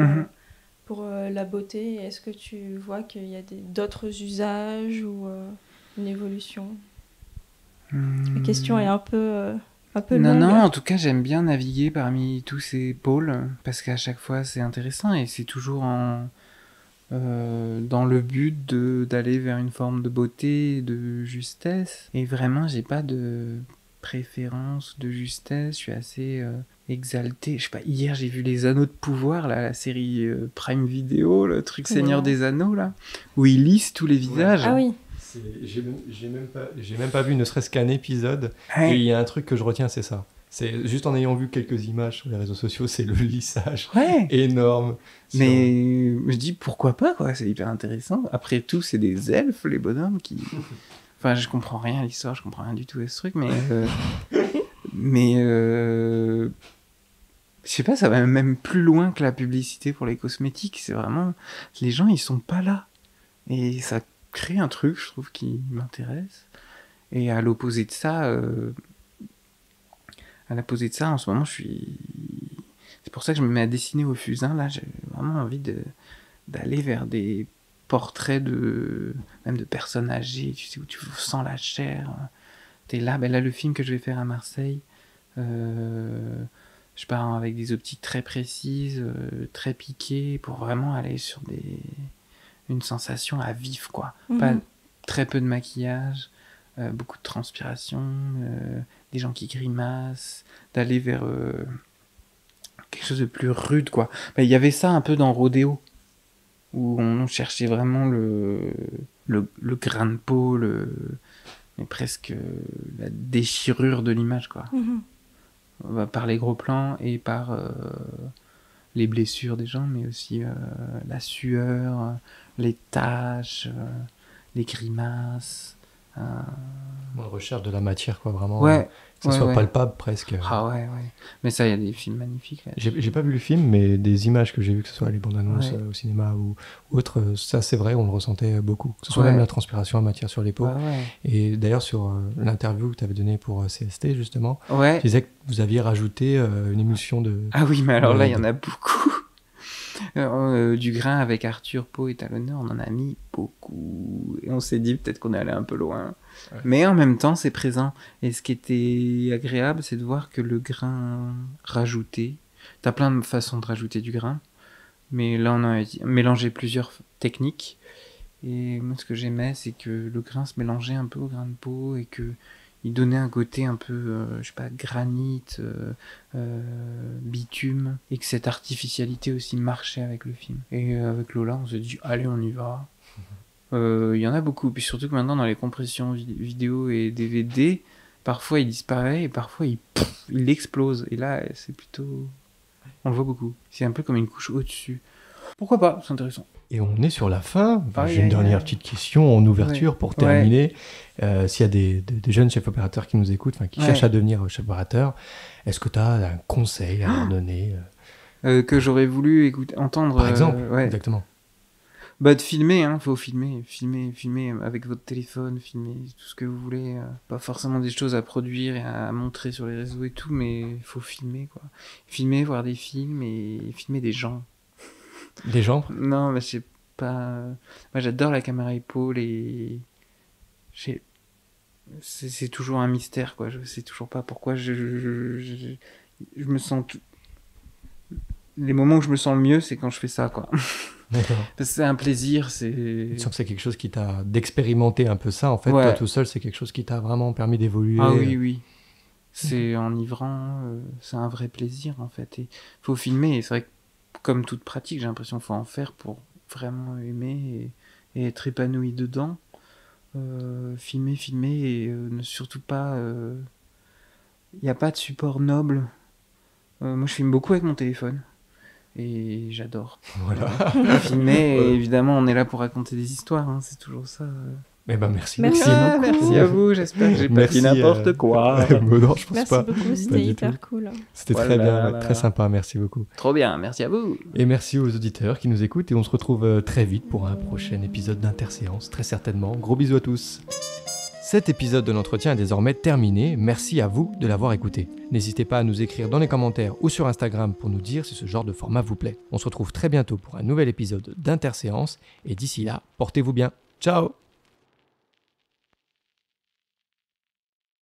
la beauté? Est-ce que tu vois qu'il y a d'autres usages ou une évolution? La question est un peu longue. Non, en tout cas, j'aime bien naviguer parmi tous ces pôles parce qu'à chaque fois, c'est intéressant et c'est toujours dans le but d'aller vers une forme de beauté, de justesse. Et vraiment, j'ai pas de préférence de justesse, je suis assez exalté. Je sais pas, hier j'ai vu Les Anneaux de Pouvoir, là, la série Prime Video, le truc Seigneur des Anneaux, là, où ils lissent tous les visages. Ah oui. J'ai même pas vu ne serait-ce qu'un épisode, et il y a un truc que je retiens, c'est ça. C'est juste en ayant vu quelques images sur les réseaux sociaux, c'est le lissage énorme. Mais je dis pourquoi pas, quoi, c'est hyper intéressant. Après tout, c'est des elfes, les bonhommes qui... Enfin, je comprends rien à l'histoire, je comprends rien du tout à ce truc, mais... je sais pas, ça va même plus loin que la publicité pour les cosmétiques. C'est vraiment... Les gens, ils sont pas là. Et ça crée un truc, je trouve, qui m'intéresse. Et à l'opposé de ça... en ce moment, je suis... C'est pour ça que je me mets à dessiner au fusain. Là, j'ai vraiment envie d'aller vers des portraits même de personnes âgées, tu sais, où tu sens la chair. T'es là, là, le film que je vais faire à Marseille, je pars avec des optiques très précises, très piquées, pour vraiment aller sur une sensation à vif, quoi. Pas très peu de maquillage, beaucoup de transpiration, des gens qui grimacent, d'aller vers quelque chose de plus rude, quoi. Il y avait ça un peu dans Rodéo, où on cherchait vraiment le grain de peau, mais presque la déchirure de l'image, quoi. Par les gros plans et par les blessures des gens, mais aussi la sueur, les taches, les grimaces. On recherche de la matière, quoi, vraiment. Ouais. Que ça soit palpable, presque. Ah ouais. Mais ça, il y a des films magnifiques. Là. J'ai pas vu le film, mais des images que j'ai vues, que ce soit les bandes annonces au cinéma ou autre, ça c'est vrai, on le ressentait beaucoup. Que ce soit même la transpiration en matière sur les peaux. Et d'ailleurs, sur l'interview que tu avais donnée pour CST, justement, tu disais que vous aviez rajouté une émulsion de... Ah oui, mais alors là, il y en a beaucoup. Du grain avec Arthur Pau et Talonneur, on en a mis beaucoup. Et on s'est dit peut-être qu'on est allé un peu loin. Ouais. Mais en même temps, c'est présent. Et ce qui était agréable, c'est de voir que le grain rajouté... T'as plein de façons de rajouter du grain. Mais là, on a mélangé plusieurs techniques. Et moi, ce que j'aimais, c'est que le grain se mélangeait un peu au grain de peau et que il donnait un côté un peu, je sais pas, granit, bitume, et que cette artificialité aussi marchait avec le film. Et avec Lola, on s'est dit, allez, on y va. Il y en a beaucoup, puis surtout que maintenant, dans les compressions vidéo et DVD, parfois il disparaît et parfois il explose. Et là, c'est plutôt... On le voit beaucoup. C'est un peu comme une couche au-dessus. Pourquoi pas, c'est intéressant. Et on est sur la fin. J'ai une dernière petite question en ouverture pour terminer. S'il y a des jeunes chefs opérateurs qui nous écoutent, qui cherchent à devenir chef opérateur, est-ce que tu as un conseil à leur donner que j'aurais voulu entendre. Par exemple, exactement. De filmer, faut filmer avec votre téléphone, filmer tout ce que vous voulez. Pas forcément des choses à produire et à montrer sur les réseaux et tout, mais il faut filmer, quoi. Filmer, voir des films et filmer des gens. Des gens ? Non, mais je sais pas. Moi, j'adore la caméra épaule et c'est toujours un mystère, quoi. Je sais toujours pas pourquoi je me sens les moments où je me sens le mieux, c'est quand je fais ça, quoi. D'accord. Parce que c'est un plaisir, c'est quelque chose qui t'a d'expérimenter un peu ça, en fait. Toi tout seul, c'est quelque chose qui t'a vraiment permis d'évoluer. Ah oui. C'est enivrant, c'est un vrai plaisir, en fait. Et faut filmer, et c'est vrai que comme toute pratique, j'ai l'impression qu'il faut en faire pour vraiment aimer et être épanoui dedans. Filmer et ne surtout pas... Il n'y a pas de support noble. Moi, je filme beaucoup avec mon téléphone. et j'adore. Voilà. Filmer, et évidemment, on est là pour raconter des histoires, hein, c'est toujours ça. Eh ben, merci. Merci beaucoup. Merci à vous, j'espère que j'ai pas Merci, dit n'importe quoi. Non, je pense Merci pas. beaucoup, Pas c'était du hyper tout. cool. C'était très Voilà, bien, voilà. très sympa, merci beaucoup. Trop bien, merci à vous. Et merci aux auditeurs qui nous écoutent et on se retrouve très vite pour un prochain épisode d'Interséance, très certainement. Gros bisous à tous. Cet épisode de l'entretien est désormais terminé, merci à vous de l'avoir écouté. N'hésitez pas à nous écrire dans les commentaires ou sur Instagram pour nous dire si ce genre de format vous plaît. On se retrouve très bientôt pour un nouvel épisode d'Interséance et d'ici là, portez-vous bien. Ciao!